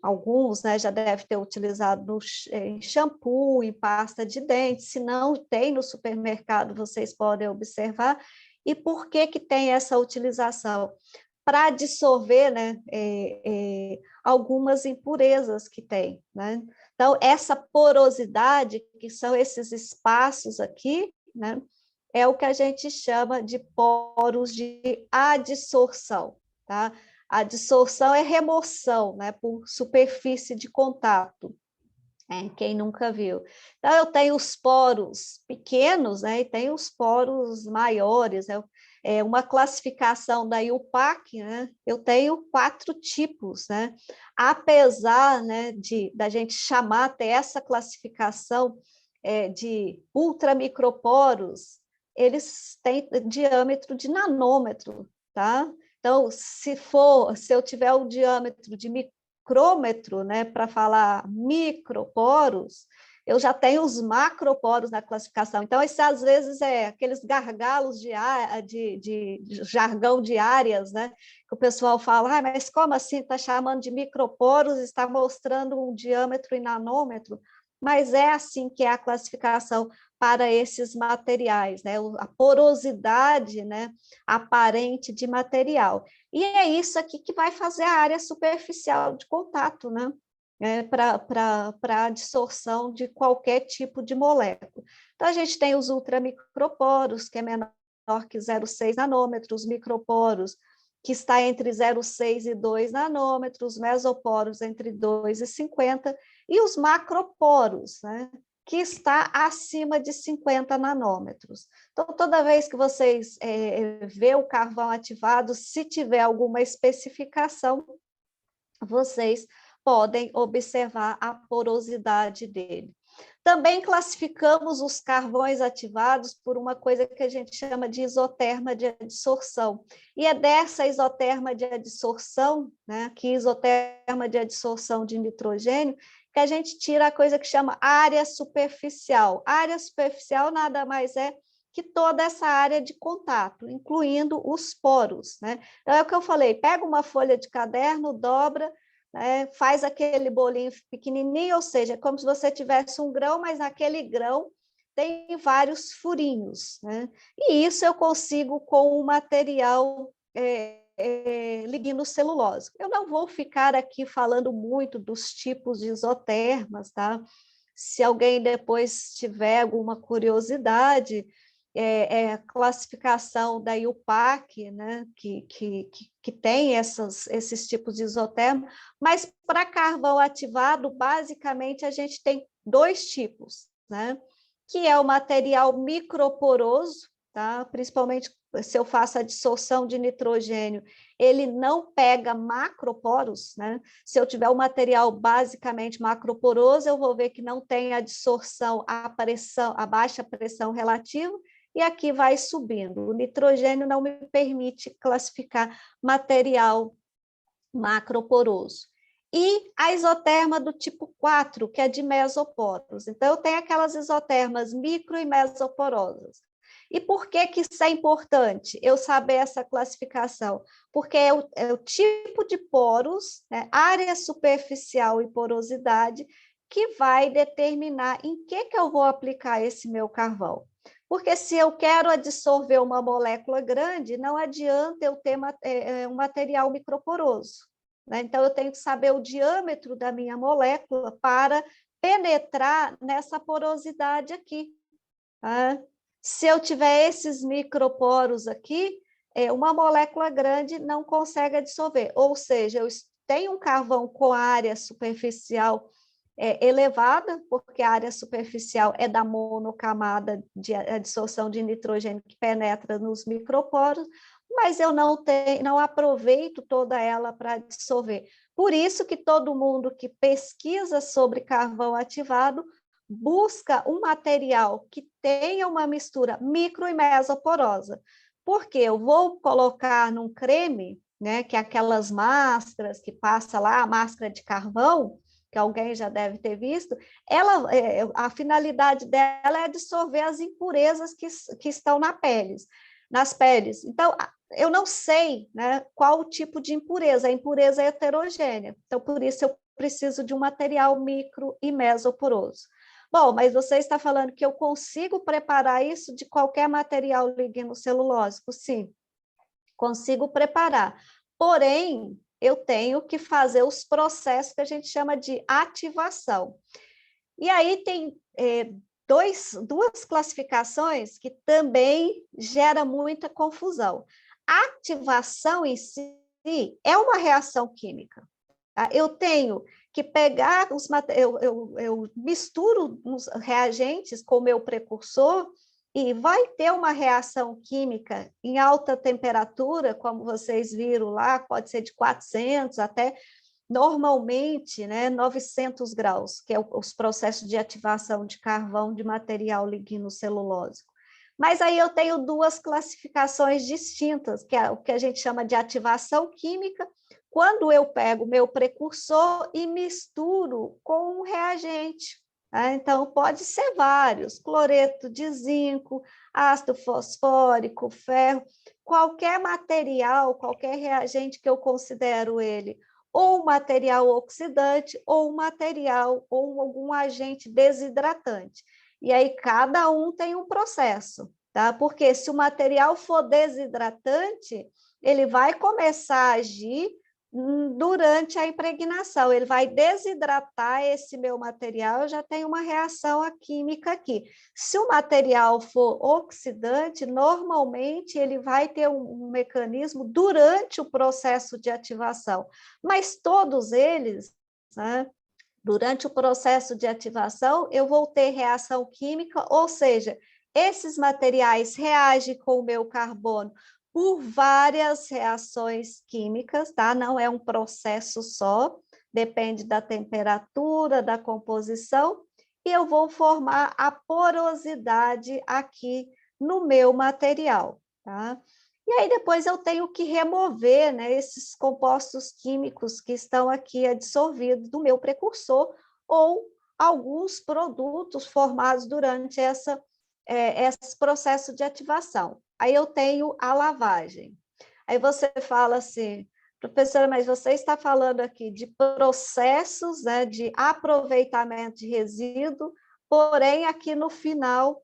alguns, né, já deve ter utilizado em shampoo, em pasta de dente, se não tem no supermercado, vocês podem observar. E por que tem essa utilização? Para dissolver, né, algumas impurezas que tem, né? Então, essa porosidade, que são esses espaços aqui, né, é o que a gente chama de poros de adsorção, tá? A dissorção é remoção, né, por superfície de contato, quem nunca viu. Então, eu tenho os poros pequenos, né, e tenho os poros maiores, né, uma classificação da IUPAC, né, eu tenho 4 tipos, né, apesar, né, da gente chamar até essa classificação de ultramicroporos, eles têm diâmetro de nanômetro, tá? Então, se eu tiver o diâmetro de micrômetro, né, para falar microporos, eu já tenho os macroporos na classificação. Então, isso às vezes é aqueles gargalos de jargão de áreas, né, que o pessoal fala, mas como assim está chamando de microporos, está mostrando um diâmetro em nanômetro? Mas é assim que é a classificação para esses materiais, né? A porosidade, né, aparente de material. E é isso aqui que vai fazer a área superficial de contato, né? Para a absorção de qualquer tipo de molécula. Então, a gente tem os ultramicroporos, que é menor que 0,6 nanômetros, microporos que está entre 0,6 e 2 nanômetros, os mesoporos entre 2 e 50, e os macroporos, né, que está acima de 50 nanômetros. Então, toda vez que vocês vê o carvão ativado, se tiver alguma especificação, vocês podem observar a porosidade dele. Também classificamos os carvões ativados por uma coisa que a gente chama de isoterma de adsorção. E é dessa isoterma de adsorção, né, que isoterma de adsorção de nitrogênio, que a gente tira a coisa que chama área superficial. A área superficial nada mais é que toda essa área de contato, incluindo os poros, né? Então, é o que eu falei, pega uma folha de caderno, dobra, né, faz aquele bolinho pequenininho, ou seja, como se você tivesse um grão, mas naquele grão tem vários furinhos, né? E isso eu consigo com o material lignocelulose. Eu não vou ficar aqui falando muito dos tipos de isotermas, tá? Se alguém depois tiver alguma curiosidade, classificação da IUPAC, né, que tem esses tipos de isoterma, mas para carvão ativado, basicamente, a gente tem 2 tipos, né, que é o material microporoso, tá? Principalmente se eu faço a dissolução de nitrogênio, ele não pega macroporos, né? Se eu tiver o material basicamente macroporoso, eu vou ver que não tem a dissorção, a baixa pressão relativa, e aqui vai subindo. O nitrogênio não me permite classificar material macroporoso. E a isoterma do tipo 4, que é de mesoporos. Então, eu tenho aquelas isotermas micro e mesoporosas. E por que isso é importante, eu saber essa classificação? Porque é o tipo de poros, né, área superficial e porosidade, que vai determinar em que eu vou aplicar esse meu carvão. Porque se eu quero adsorver uma molécula grande, não adianta eu ter um material microporoso, né? Então, eu tenho que saber o diâmetro da minha molécula para penetrar nessa porosidade aqui. Tá? Se eu tiver esses microporos aqui, uma molécula grande não consegue adsorver. Ou seja, eu tenho um carvão com área superficial elevada, porque a área superficial é da monocamada de adsorção de nitrogênio que penetra nos microporos, mas eu não aproveito toda ela para dissolver. Por isso que todo mundo que pesquisa sobre carvão ativado busca um material que tenha uma mistura micro e mesoporosa, porque eu vou colocar num creme, né, que é aquelas máscaras que passa lá, a máscara de carvão, que alguém já deve ter visto, a finalidade dela é absorver as impurezas que estão nas peles. Então, eu não sei, né, qual o tipo de impureza, a impureza é heterogênea, então, por isso eu preciso de um material micro e mesoporoso. Bom, mas você está falando que eu consigo preparar isso de qualquer material lignocelulósico? Sim, consigo preparar. Porém, eu tenho que fazer os processos que a gente chama de ativação. E aí tem duas classificações que também gera muita confusão. A ativação em si é uma reação química. Tá? Eu tenho que pegar eu misturo os reagentes com o meu precursor e vai ter uma reação química em alta temperatura, como vocês viram lá, pode ser de 400 até, normalmente, né, 900 graus, que é os processos de ativação de carvão de material lignocelulósico. Mas aí eu tenho 2 classificações distintas, que é o que a gente chama de ativação química, quando eu pego o meu precursor e misturo com um reagente. Então, pode ser vários, cloreto de zinco, ácido fosfórico, ferro, qualquer material, qualquer reagente que eu considero ele, ou um material oxidante, ou um material, ou algum agente desidratante. E aí, cada um tem um processo, tá? Porque se o material for desidratante, ele vai começar a agir durante a impregnação. Ele vai desidratar esse meu material, eu já tenho uma reação química aqui. Se o material for oxidante, normalmente ele vai ter um mecanismo durante o processo de ativação, mas todos eles, né, durante o processo de ativação, eu vou ter reação química, ou seja, esses materiais reagem com o meu carbono por várias reações químicas, tá? Não é um processo só, depende da temperatura, da composição, e eu vou formar a porosidade aqui no meu material, tá? E aí depois eu tenho que remover, né, esses compostos químicos que estão aqui adsorvidos do meu precursor ou alguns produtos formados durante esse processo de ativação. Aí eu tenho a lavagem. Aí você fala assim, professora, mas você está falando aqui de processos, né, de aproveitamento de resíduo, porém aqui no final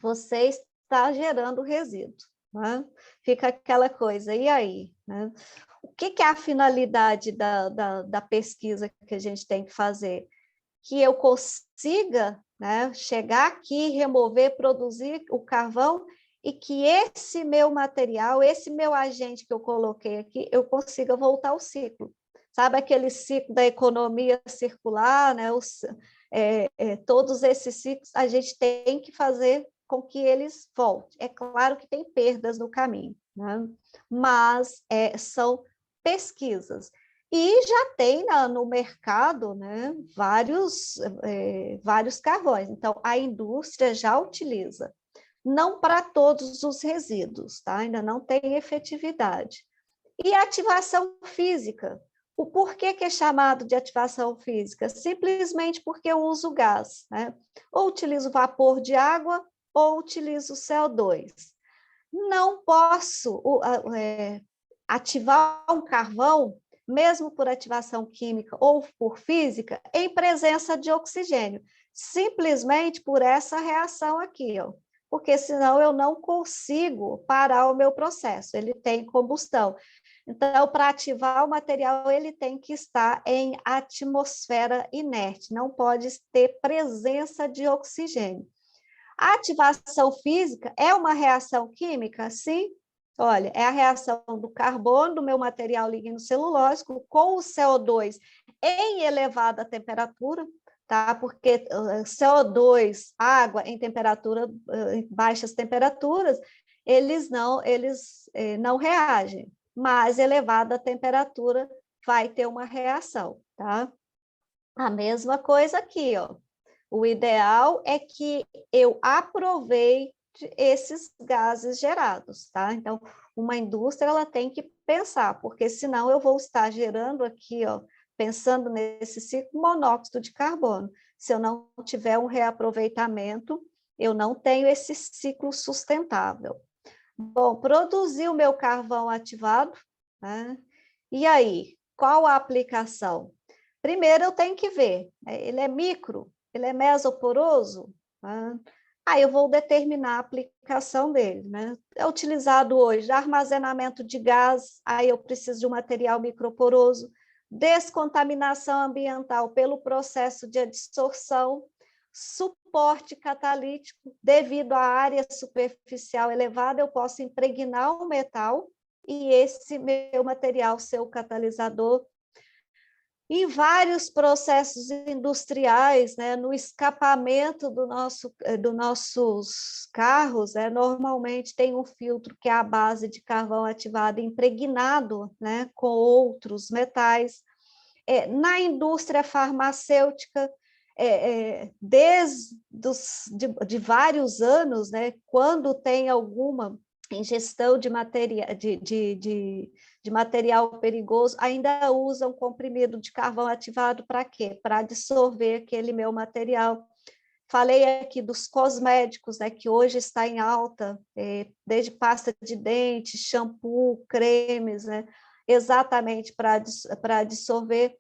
você está gerando resíduo. Né? Fica aquela coisa, e aí? Né? O que é a finalidade da pesquisa que a gente tem que fazer? Que eu consiga, né, chegar aqui, remover, produzir o carvão e que esse meu material, esse meu agente que eu coloquei aqui, eu consiga voltar ao ciclo. Sabe aquele ciclo da economia circular, né? Todos esses ciclos, a gente tem que fazer com que eles voltem. É claro que tem perdas no caminho, né? Mas são pesquisas. E já tem no mercado, né, vários carvões. Então, a indústria já utiliza. Não para todos os resíduos, tá? Ainda não tem efetividade. E a ativação física. O porquê que é chamado de ativação física? Simplesmente porque eu uso gás, né? Ou utilizo vapor de água, ou utilizo CO2. Não posso ativar um carvão, mesmo por ativação química ou por física, em presença de oxigênio, simplesmente por essa reação aqui, ó. Porque senão eu não consigo parar o meu processo, ele tem combustão. Então, para ativar o material, ele tem que estar em atmosfera inerte, não pode ter presença de oxigênio. A ativação física é uma reação química? Sim. Olha, é a reação do carbono do meu material lignocelulósico com o CO2 em elevada temperatura, tá? Porque CO2, água em em baixas temperaturas, eles não reagem, mas elevada temperatura vai ter uma reação, tá? A mesma coisa aqui, ó. O ideal é que eu aproveite esses gases gerados, tá? Então, uma indústria ela tem que pensar, porque senão eu vou estar gerando aqui, ó, pensando nesse ciclo, monóxido de carbono. Se eu não tiver um reaproveitamento, eu não tenho esse ciclo sustentável. Bom, produzir o meu carvão ativado, né? E aí, qual a aplicação? Primeiro eu tenho que ver, ele é micro, ele é mesoporoso, né? Aí eu vou determinar a aplicação dele, né? É utilizado hoje armazenamento de gás, aí eu preciso de um material microporoso, descontaminação ambiental pelo processo de adsorção, suporte catalítico, devido à área superficial elevada, eu posso impregnar o metal e esse meu material ser o catalisador. Em vários processos industriais, né, no escapamento dos nossos carros, normalmente tem um filtro que é a base de carvão ativado impregnado, né, com outros metais. Na indústria farmacêutica, de vários anos, né, quando tem alguma ingestão de material perigoso, ainda usam comprimido de carvão ativado para quê? Para dissolver aquele meu material. Falei aqui dos cosméticos, né, que hoje está em alta, desde pasta de dente, shampoo, cremes, né, exatamente para dissolver.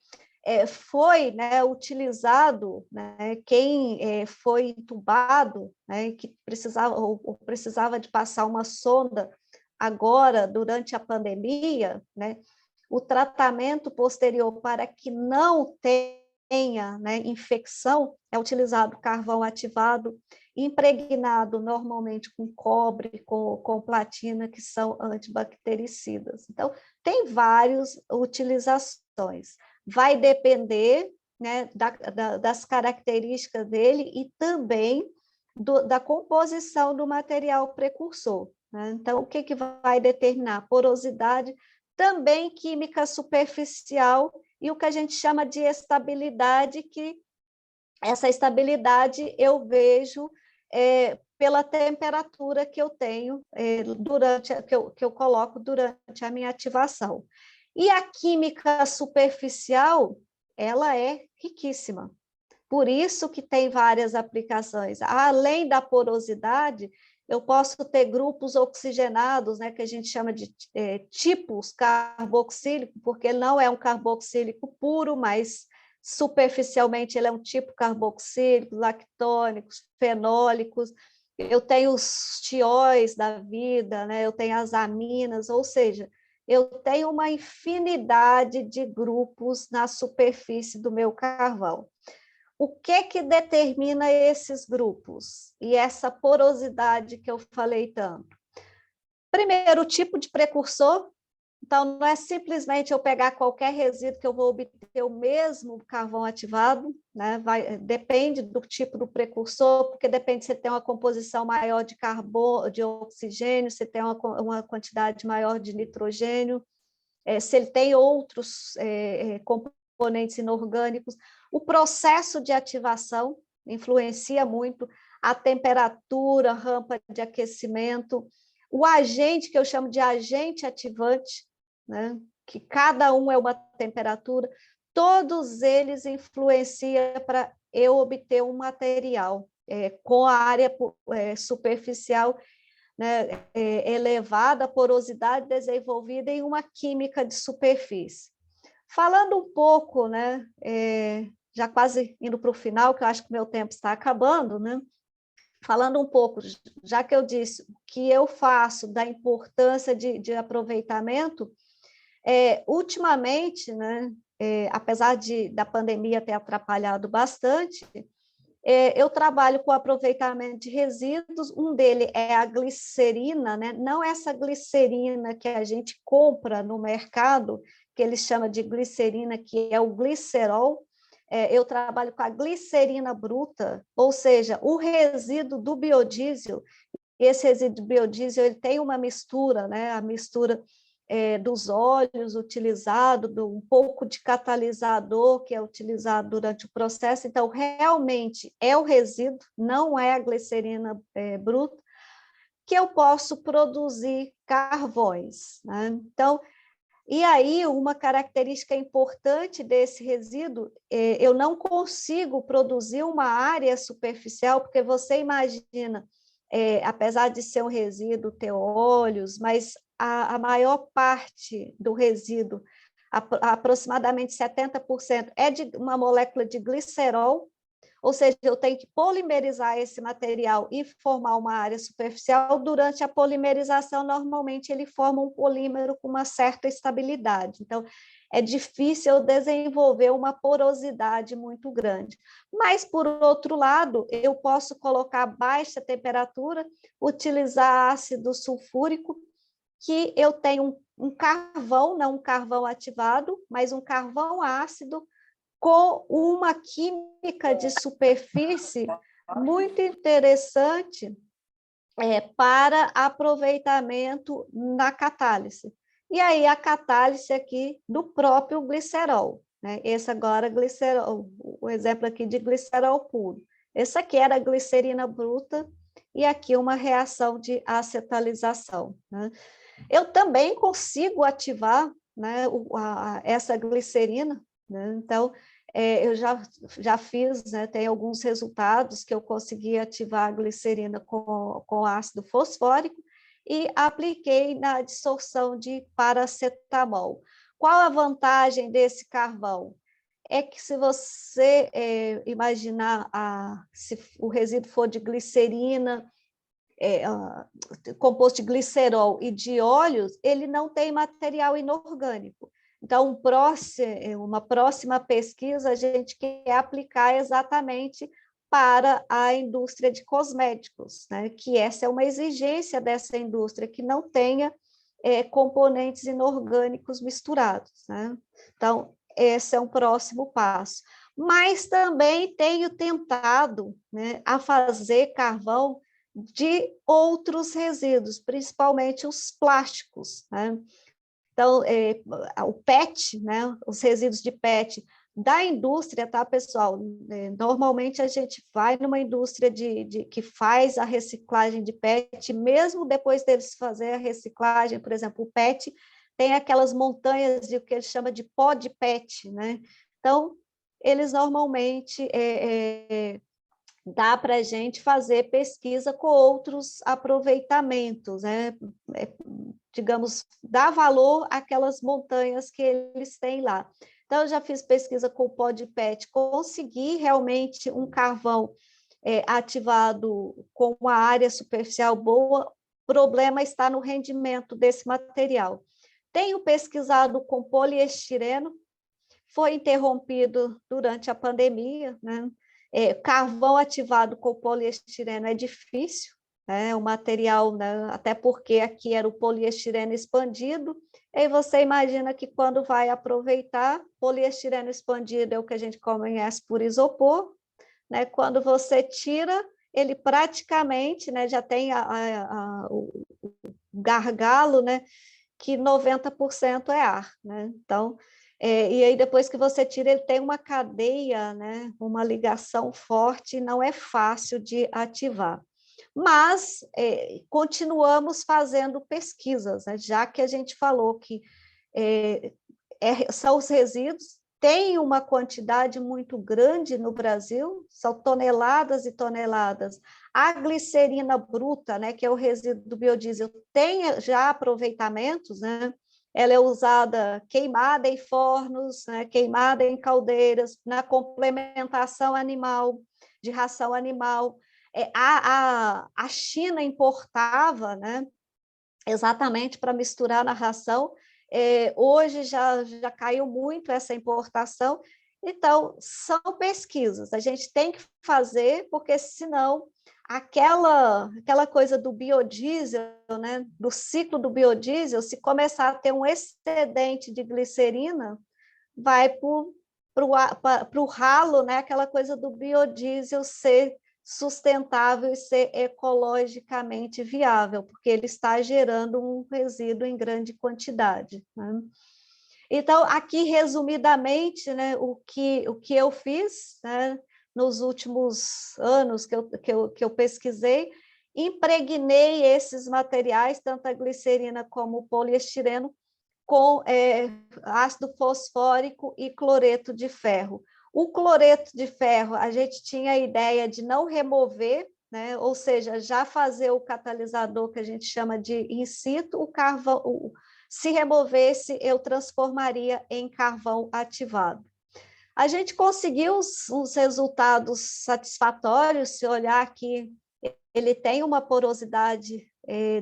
Foi, né, utilizado, né, quem foi entubado, né, que precisava de passar uma sonda agora, durante a pandemia, né, o tratamento posterior para que não tenha, né, infecção, é utilizado carvão ativado, impregnado normalmente com cobre, com platina, que são antibactericidas. Então, tem várias utilizações. Vai depender, né, das características dele e também da composição do material precursor, né? Então, o que vai determinar? Porosidade, também química superficial e o que a gente chama de estabilidade, que essa estabilidade eu vejo pela temperatura que eu tenho que eu coloco durante a minha ativação. E a química superficial, ela é riquíssima. Por isso que tem várias aplicações. Além da porosidade, eu posso ter grupos oxigenados, né, que a gente chama de tipos carboxílico, porque ele não é um carboxílico puro, mas superficialmente ele é um tipo carboxílico, lactônicos, fenólicos. Eu tenho os tióis da vida, né, eu tenho as aminas, ou seja, eu tenho uma infinidade de grupos na superfície do meu carvão. O que determina esses grupos e essa porosidade que eu falei tanto? Primeiro, o tipo de precursor. Então, não é simplesmente eu pegar qualquer resíduo que eu vou obter o mesmo carvão ativado, né? Depende do tipo do precursor, porque depende se tem uma composição maior de carbono, de oxigênio, se tem uma quantidade maior de nitrogênio, se ele tem outros componentes inorgânicos. O processo de ativação influencia muito, a temperatura, rampa de aquecimento, o agente, que eu chamo de agente ativante, né, que cada um é uma temperatura, todos eles influenciam para eu obter um material com a área superficial, né, elevada, porosidade desenvolvida em uma química de superfície. Falando um pouco, né, já quase indo para o final, que eu acho que o meu tempo está acabando, né? Falando um pouco, já que eu disse o que eu faço da importância de aproveitamento, ultimamente, né, apesar da pandemia ter atrapalhado bastante, eu trabalho com aproveitamento de resíduos, um deles é a glicerina, né? Não essa glicerina que a gente compra no mercado, que eles chamam de glicerina, que é o glicerol. Eu trabalho com a glicerina bruta, ou seja, o resíduo do biodiesel. Esse resíduo do biodiesel ele tem uma mistura, né? A mistura dos óleos utilizado, um pouco de catalisador que é utilizado durante o processo. Então, realmente é o resíduo, não é a glicerina bruta, que eu posso produzir carvões, né? Então, e aí, uma característica importante desse resíduo, eu não consigo produzir uma área superficial, porque você imagina, apesar de ser um resíduo, ter óleos, mas a maior parte do resíduo, aproximadamente 70%, é de uma molécula de glicerol, ou seja, eu tenho que polimerizar esse material e formar uma área superficial. Durante a polimerização, normalmente ele forma um polímero com uma certa estabilidade. Então, é difícil eu desenvolver uma porosidade muito grande. Mas, por outro lado, eu posso colocar a baixa temperatura, utilizar ácido sulfúrico, que eu tenho um carvão, não um carvão ativado, mas um carvão ácido, com uma química de superfície muito interessante para aproveitamento na catálise. E aí a catálise aqui do próprio glicerol, né? Esse agora glicerol, o exemplo aqui de glicerol puro. Esse aqui era a glicerina bruta e aqui uma reação de acetalização, né? Eu também consigo ativar, né, essa glicerina, né? Então, eu já fiz, né, tem alguns resultados que eu consegui ativar a glicerina com ácido fosfórico e apliquei na dissorção de paracetamol. Qual a vantagem desse carvão? É que se você imaginar, se o resíduo for de glicerina, composto de glicerol e de óleos, ele não tem material inorgânico. Então, uma próxima pesquisa a gente quer aplicar exatamente para a indústria de cosméticos, né? Que essa é uma exigência dessa indústria, que não tenha componentes inorgânicos misturados, né? Então, esse é um próximo passo. Mas também tenho tentado, né, a fazer carvão de outros resíduos, principalmente os plásticos, né? Então, o PET, né, os resíduos de PET da indústria, tá, pessoal? Normalmente a gente vai numa indústria que faz a reciclagem de PET, mesmo depois deles fazer a reciclagem, por exemplo, o PET tem aquelas montanhas de o que eles chamam de pó de PET, né? Então, eles normalmente dá para a gente fazer pesquisa com outros aproveitamentos, né? Digamos, dar valor àquelas montanhas que eles têm lá. Então, eu já fiz pesquisa com o pó de PET, consegui realmente um carvão ativado com uma área superficial boa, o problema está no rendimento desse material. Tenho pesquisado com poliestireno, foi interrompido durante a pandemia, né? Carvão ativado com poliestireno é difícil, né? O material, né? Até porque aqui era o poliestireno expandido, e você imagina que quando vai aproveitar, poliestireno expandido é o que a gente conhece por isopor, né? Quando você tira, ele praticamente, né, já tem o gargalo, né, que 90% é ar, né? Então, e aí depois que você tira, ele tem uma cadeia, né, uma ligação forte, não é fácil de ativar. Mas continuamos fazendo pesquisas, né, já que a gente falou que são os resíduos, tem uma quantidade muito grande no Brasil, são toneladas e toneladas. A glicerina bruta, né, que é o resíduo do biodiesel, tem já aproveitamentos, né? Ela é usada queimada em fornos, né, queimada em caldeiras, na complementação animal, de ração animal. A China importava, né, exatamente para misturar na ração. Hoje já caiu muito essa importação, então são pesquisas, a gente tem que fazer, porque senão aquela coisa do biodiesel, né, do ciclo do biodiesel, se começar a ter um excedente de glicerina, vai para o ralo, né, aquela coisa do biodiesel ser sustentável e ser ecologicamente viável, porque ele está gerando um resíduo em grande quantidade, né? Então, aqui, resumidamente, né, o que eu fiz, né, nos últimos anos que eu pesquisei, impregnei esses materiais, tanto a glicerina como o poliestireno, com ácido fosfórico e cloreto de ferro. O cloreto de ferro, a gente tinha a ideia de não remover, né? Ou seja, já fazer o catalisador que a gente chama de in situ, o carvão, se removesse, eu transformaria em carvão ativado. A gente conseguiu uns resultados satisfatórios, se olhar que ele tem uma porosidade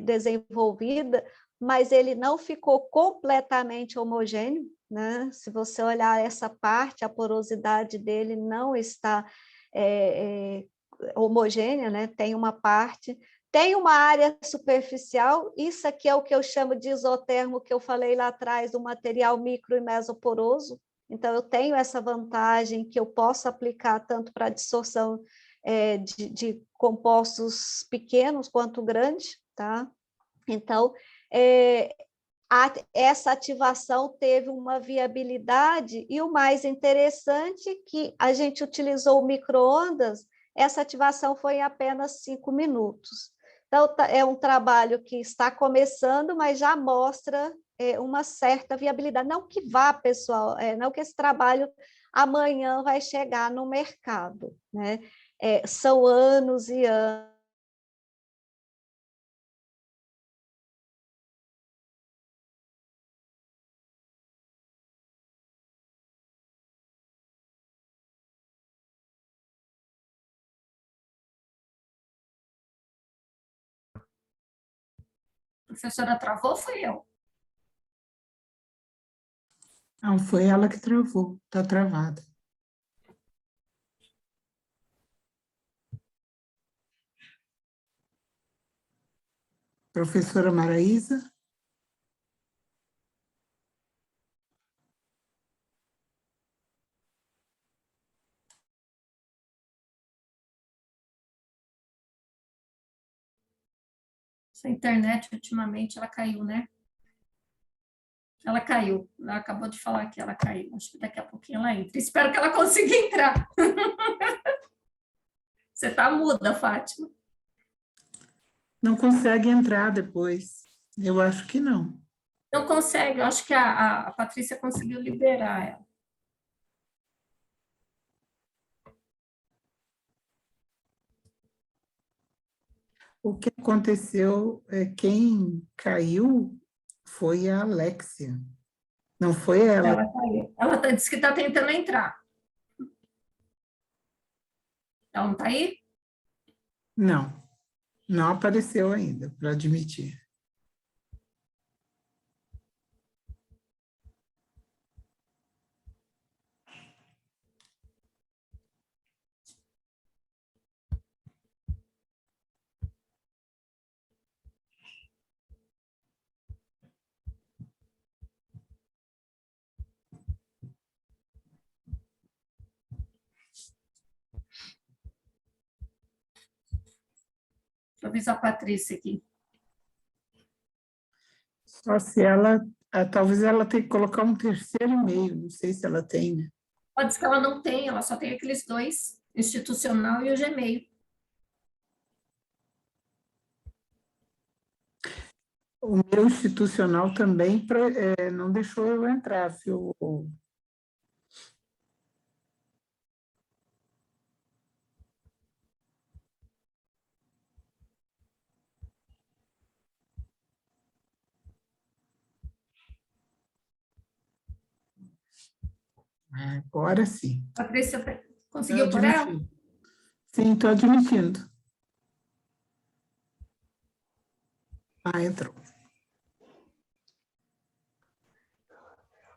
desenvolvida, mas ele não ficou completamente homogêneo, né? Se você olhar essa parte, a porosidade dele não está homogênea, né? Tem uma parte, tem uma área superficial, isso aqui é o que eu chamo de isotermo, que eu falei lá atrás, do material micro e mesoporoso. Então, eu tenho essa vantagem que eu posso aplicar tanto para dissorção de compostos pequenos quanto grandes, tá? Então, essa ativação teve uma viabilidade, e o mais interessante é que a gente utilizou o micro-ondas, essa ativação foi em apenas 5 minutos. Então, é um trabalho que está começando, mas já mostra uma certa viabilidade. Não que vá, pessoal, não que esse trabalho amanhã vai chegar no mercado, né? São anos e anos. A professora travou, fui eu. Não, foi ela que travou, está travada. Professora Maraísa? Essa internet, ultimamente, ela caiu, né? Ela caiu. Ela acabou de falar que ela caiu. Acho que daqui a pouquinho ela entra. Espero que ela consiga entrar. Você está muda, Fátima. Não consegue entrar depois. Eu acho que não. Não consegue. Eu acho que a Patrícia conseguiu liberar ela. O que aconteceu é quem caiu foi a Alexia. Não foi ela. Ela caiu. Ela disse que está tentando entrar. Ela não está aí? Não, não apareceu ainda para admitir. Deixa eu avisar a Patrícia aqui. Só se ela, talvez ela tenha que colocar um terceiro e-mail, não sei se ela tem, né? Pode ser que ela não tem, ela só tem aqueles dois, institucional e o Gmail. O meu institucional também não deixou eu entrar, viu? Agora sim. Patrícia, conseguiu por ela? Sim, estou admitindo. Entrou.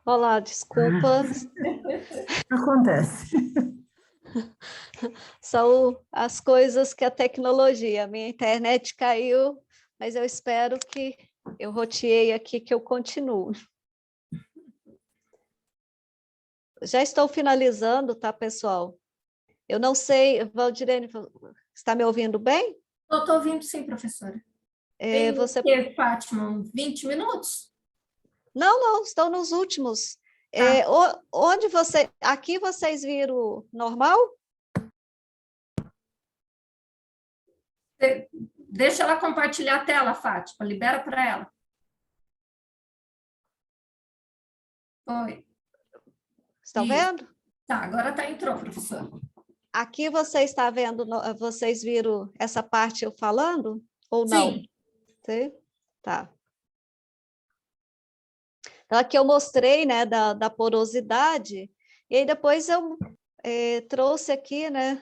Olá, desculpa. Acontece. São as coisas que a tecnologia, minha internet caiu, mas eu espero que eu roteei aqui que eu continuo. Já estou finalizando, tá, pessoal? Eu não sei, Valdirene, está me ouvindo bem? Estou ouvindo sim, professora. Tem Você... que, Fátima, 20 minutos? Não, estão nos últimos. Onde você... Aqui vocês viram normal? Deixa ela compartilhar a tela, Fátima. Libera para ela. Oi. Estão vendo? Tá, agora entrou, professora. Aqui você está vendo, vocês viram essa parte eu falando ou não? Sim. Sim? Tá. Então, aqui eu mostrei, né, da porosidade, e aí depois eu trouxe aqui, né,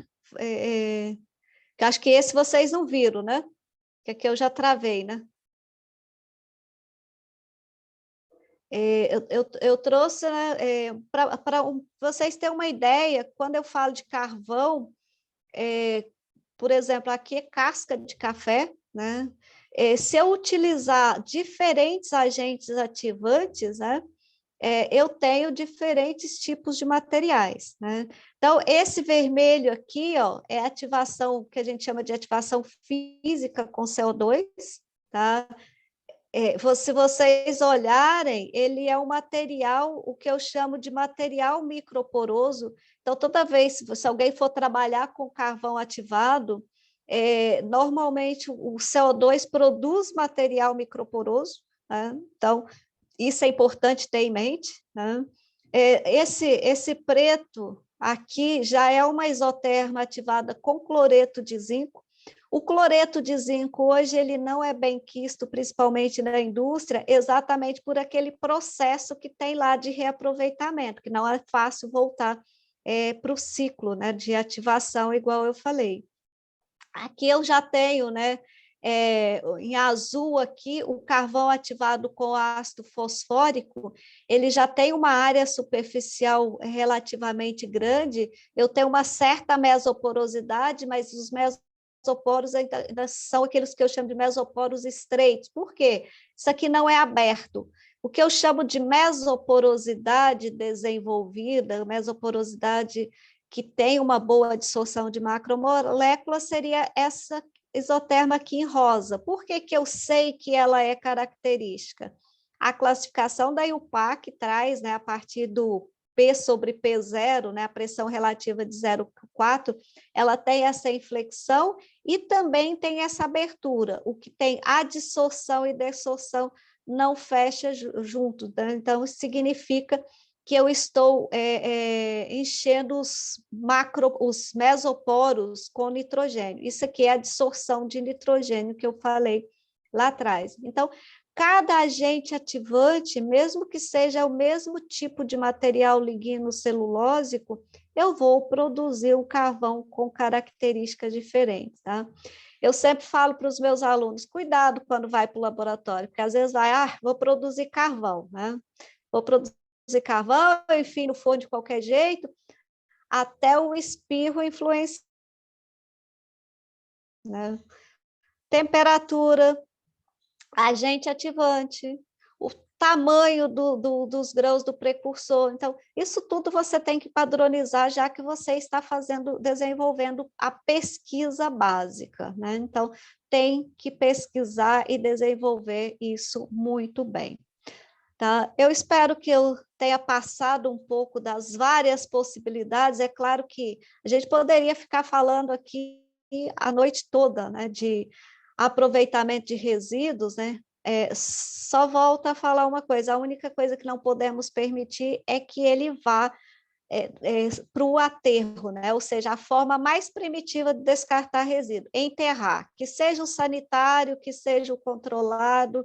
que acho que esse vocês não viram, né? Que aqui eu já travei, né? Eu trouxe, né, para vocês terem uma ideia, quando eu falo de carvão, por exemplo, aqui é casca de café, né? Se eu utilizar diferentes agentes ativantes, né? Eu tenho diferentes tipos de materiais, né? Então, esse vermelho aqui, ó, é ativação que a gente chama de ativação física com CO2, tá? Se vocês olharem, ele é um material, o que eu chamo de material microporoso. Então, toda vez, se alguém for trabalhar com carvão ativado, normalmente o CO2 produz material microporoso, né? Então, isso é importante ter em mente, né? Esse preto aqui já é uma isoterma ativada com cloreto de zinco. O cloreto de zinco hoje ele não é bem quisto, principalmente na indústria, exatamente por aquele processo que tem lá de reaproveitamento, que não é fácil voltar para o ciclo, né, de ativação, igual eu falei. Aqui eu já tenho, né, em azul aqui, o carvão ativado com ácido fosfórico, ele já tem uma área superficial relativamente grande, eu tenho uma certa mesoporosidade, mas os mesoporos ainda são aqueles que eu chamo de mesoporos estreitos. Por quê? Isso aqui não é aberto. O que eu chamo de mesoporosidade desenvolvida, mesoporosidade que tem uma boa dissorção de macromoléculas, seria essa isoterma aqui em rosa. Por que que eu sei que ela é característica? A classificação da IUPAC traz, né, a partir do P sobre P0, né, a pressão relativa de 0,4, ela tem essa inflexão e também tem essa abertura. O que tem adsorção e dessorção não fecha junto, né? Então, isso significa que eu estou enchendo os mesoporos com nitrogênio. Isso aqui é a dissorção de nitrogênio que eu falei lá atrás. Então, cada agente ativante, mesmo que seja o mesmo tipo de material lignocelulósico, eu vou produzir um carvão com características diferentes, tá? Eu sempre falo para os meus alunos, cuidado quando vai para o laboratório, porque às vezes vai, vou produzir carvão, né? Vou produzir carvão, enfim, no forno de qualquer jeito, até o espirro influencia, né? Temperatura, agente ativante, o tamanho dos grãos do precursor. Então, isso tudo você tem que padronizar, já que você está desenvolvendo a pesquisa básica, né? Então, tem que pesquisar e desenvolver isso muito bem. Tá? Eu espero que eu tenha passado um pouco das várias possibilidades. É claro que a gente poderia ficar falando aqui a noite toda, né, de aproveitamento de resíduos, né? Só volto a falar uma coisa: a única coisa que não podemos permitir é que ele vá para o aterro, né? Ou seja, a forma mais primitiva de descartar resíduo, enterrar, que seja o sanitário, que seja o controlado,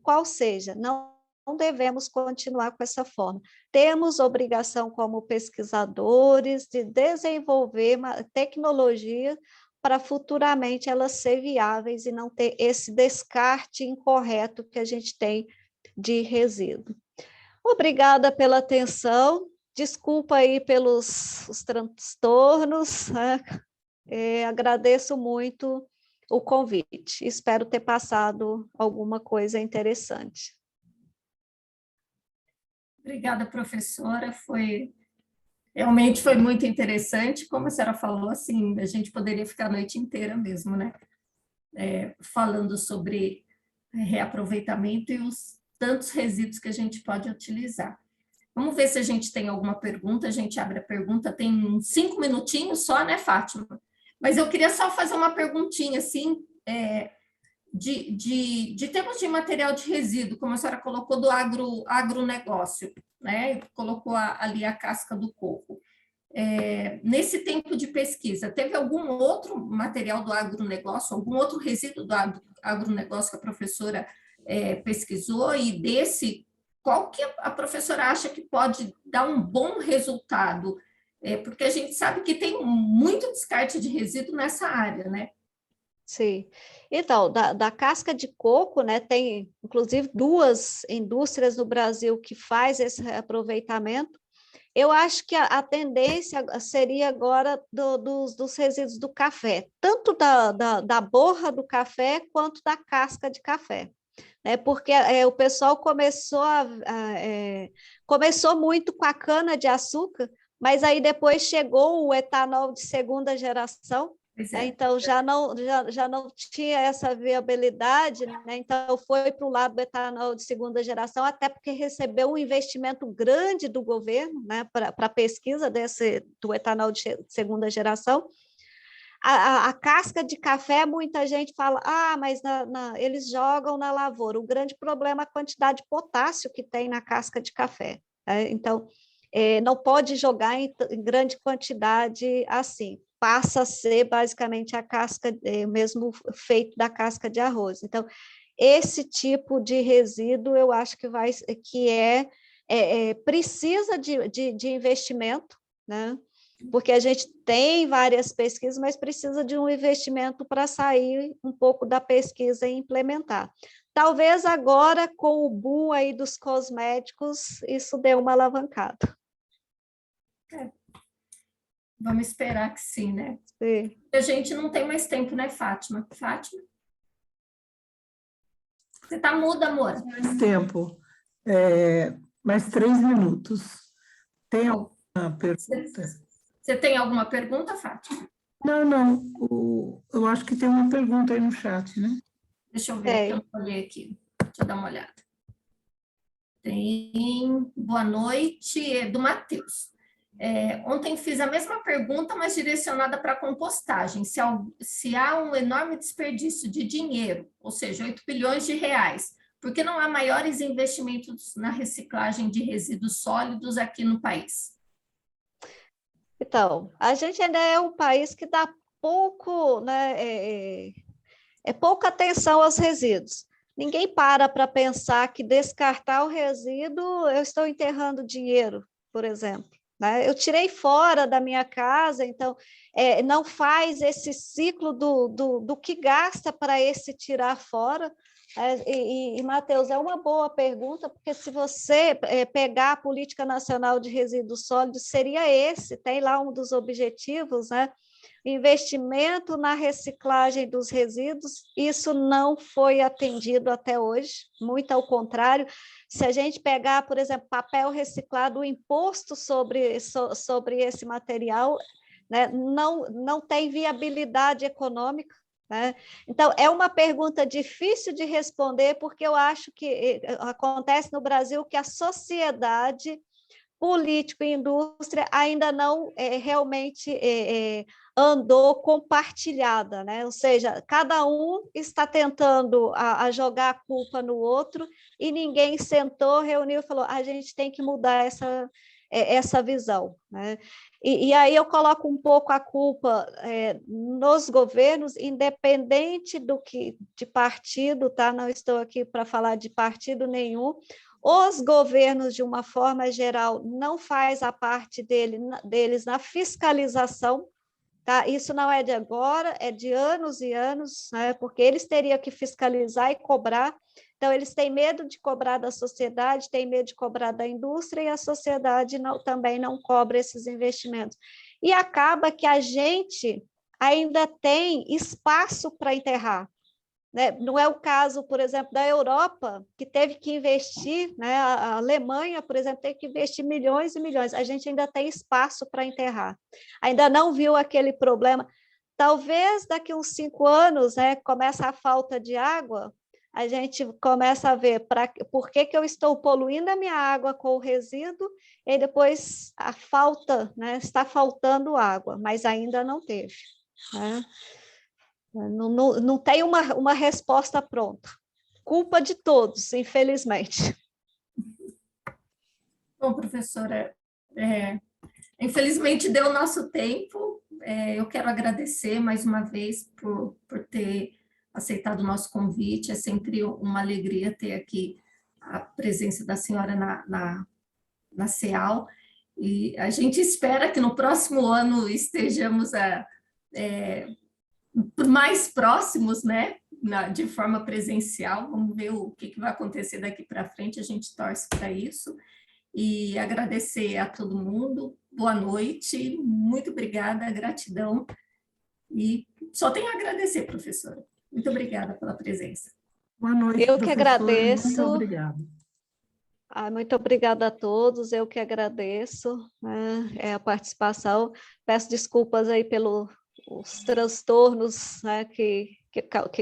qual seja, não devemos continuar com essa forma. Temos obrigação como pesquisadores de desenvolver uma tecnologia para futuramente elas ser viáveis e não ter esse descarte incorreto que a gente tem de resíduo. Obrigada pela atenção, desculpa aí pelos os transtornos, né? Agradeço muito o convite. Espero ter passado alguma coisa interessante. Obrigada, professora. Realmente foi muito interessante. Como a senhora falou, assim, a gente poderia ficar a noite inteira mesmo, né? Falando sobre reaproveitamento e os tantos resíduos que a gente pode utilizar. Vamos ver se a gente tem alguma pergunta. A gente abre a pergunta, tem 5 minutinhos só, né, Fátima? Mas eu queria só fazer uma perguntinha, assim, de termos de material de resíduo, como a senhora colocou do agronegócio, né? Colocou ali a casca do coco. Nesse tempo de pesquisa, teve algum outro material do agronegócio, algum outro resíduo do agronegócio que a professora pesquisou, e qual que a professora acha que pode dar um bom resultado? Porque a gente sabe que tem muito descarte de resíduo nessa área, né? Sim. Então, da casca de coco, né, tem inclusive 2 indústrias no Brasil que faz esse aproveitamento. Eu acho que a tendência seria agora dos resíduos do café, tanto da borra do café quanto da casca de café, né? Porque o pessoal começou muito com a cana-de-açúcar, mas aí depois chegou o etanol de segunda geração, então já não tinha essa viabilidade, né? Então foi para o lado do etanol de segunda geração, até porque recebeu um investimento grande do governo, né, para a pesquisa do etanol de segunda geração. A casca de café, muita gente fala, mas eles jogam na lavoura. O grande problema é a quantidade de potássio que tem na casca de café, né? Então, não pode jogar em grande quantidade assim. Passa a ser basicamente a casca, mesmo feito da casca de arroz. Então, esse tipo de resíduo eu acho que precisa de investimento, né? porque a gente tem várias pesquisas, mas precisa de um investimento para sair um pouco da pesquisa e implementar. Talvez agora, com o boom aí dos cosméticos, isso dê uma alavancada. Vamos esperar que sim, né? Sim. A gente não tem mais tempo, né, Fátima? Fátima? Você está muda, amor? Mais tempo. Mais 3 minutos. Tem alguma pergunta? Você tem alguma pergunta, Fátima? Não. Eu acho que tem uma pergunta aí no chat, né? Deixa eu ver, eu olhei aqui. Deixa eu dar uma olhada. Tem boa noite, é do Matheus. Ontem fiz a mesma pergunta, mas direcionada para compostagem. Se há um enorme desperdício de dinheiro, ou seja, 8 bilhões de reais, por que não há maiores investimentos na reciclagem de resíduos sólidos aqui no país? Então, a gente ainda é um país que dá pouco, né, pouca atenção aos resíduos. Ninguém para pensar que descartar o resíduo, eu estou enterrando dinheiro, por exemplo. Né? Eu tirei fora da minha casa, então não faz esse ciclo do que gasta para esse tirar fora. Matheus, é uma boa pergunta, porque se você pegar a Política Nacional de Resíduos Sólidos, seria esse, tem lá um dos objetivos, né? Investimento na reciclagem dos resíduos, isso não foi atendido até hoje, muito ao contrário. Se a gente pegar, por exemplo, papel reciclado, o imposto sobre esse material, né, não tem viabilidade econômica. Né? Então, é uma pergunta difícil de responder, porque eu acho que acontece no Brasil que a sociedade, político e indústria ainda não realmente andou compartilhada, né? Ou seja, cada um está tentando a jogar a culpa no outro e ninguém sentou, reuniu e falou, a gente tem que mudar essa visão, né? E aí eu coloco um pouco a culpa nos governos, independente de partido, tá? Não estou aqui para falar de partido nenhum. Os governos, de uma forma geral, não faz a parte deles na fiscalização. Tá? Isso não é de agora, é de anos e anos, né? Porque eles teriam que fiscalizar e cobrar. Então, eles têm medo de cobrar da sociedade, têm medo de cobrar da indústria, e a sociedade também não cobra esses investimentos. E acaba que a gente ainda tem espaço para enterrar. Né? Não é o caso, por exemplo, da Europa, que teve que investir, né? A Alemanha, por exemplo, teve que investir milhões e milhões. A gente ainda tem espaço para enterrar. Ainda não viu aquele problema. Talvez daqui uns 5 anos, né, começa a falta de água, a gente começa a ver por que eu estou poluindo a minha água com o resíduo, e depois a falta, né, está faltando água, mas ainda não teve. Né? Não tem uma resposta pronta. Culpa de todos, infelizmente. Bom, professora, infelizmente deu o nosso tempo. Eu quero agradecer mais uma vez por ter aceitado o nosso convite. É sempre uma alegria ter aqui a presença da senhora na CEAL. E a gente espera que no próximo ano estejamos mais próximos, né? De forma presencial. Vamos ver o que vai acontecer daqui para frente. A gente torce para isso. E agradecer a todo mundo. Boa noite, muito obrigada, gratidão. E só tenho a agradecer, professora. Muito obrigada pela presença. Boa noite, eu que agradeço. Muito obrigada. Muito obrigada a todos, eu que agradeço, né, a participação. Peço desculpas aí pelos transtornos, né, que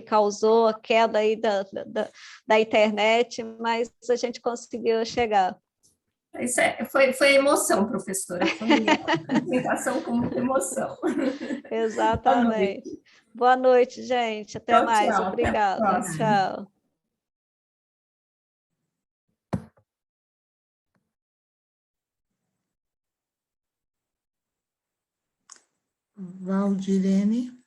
causou a queda aí da internet, mas a gente conseguiu chegar. Isso foi emoção, professora. Foi uma apresentação com muita emoção. Exatamente. Boa noite, gente. Até mais. Tchau. Obrigada. Tchau. Valdirene.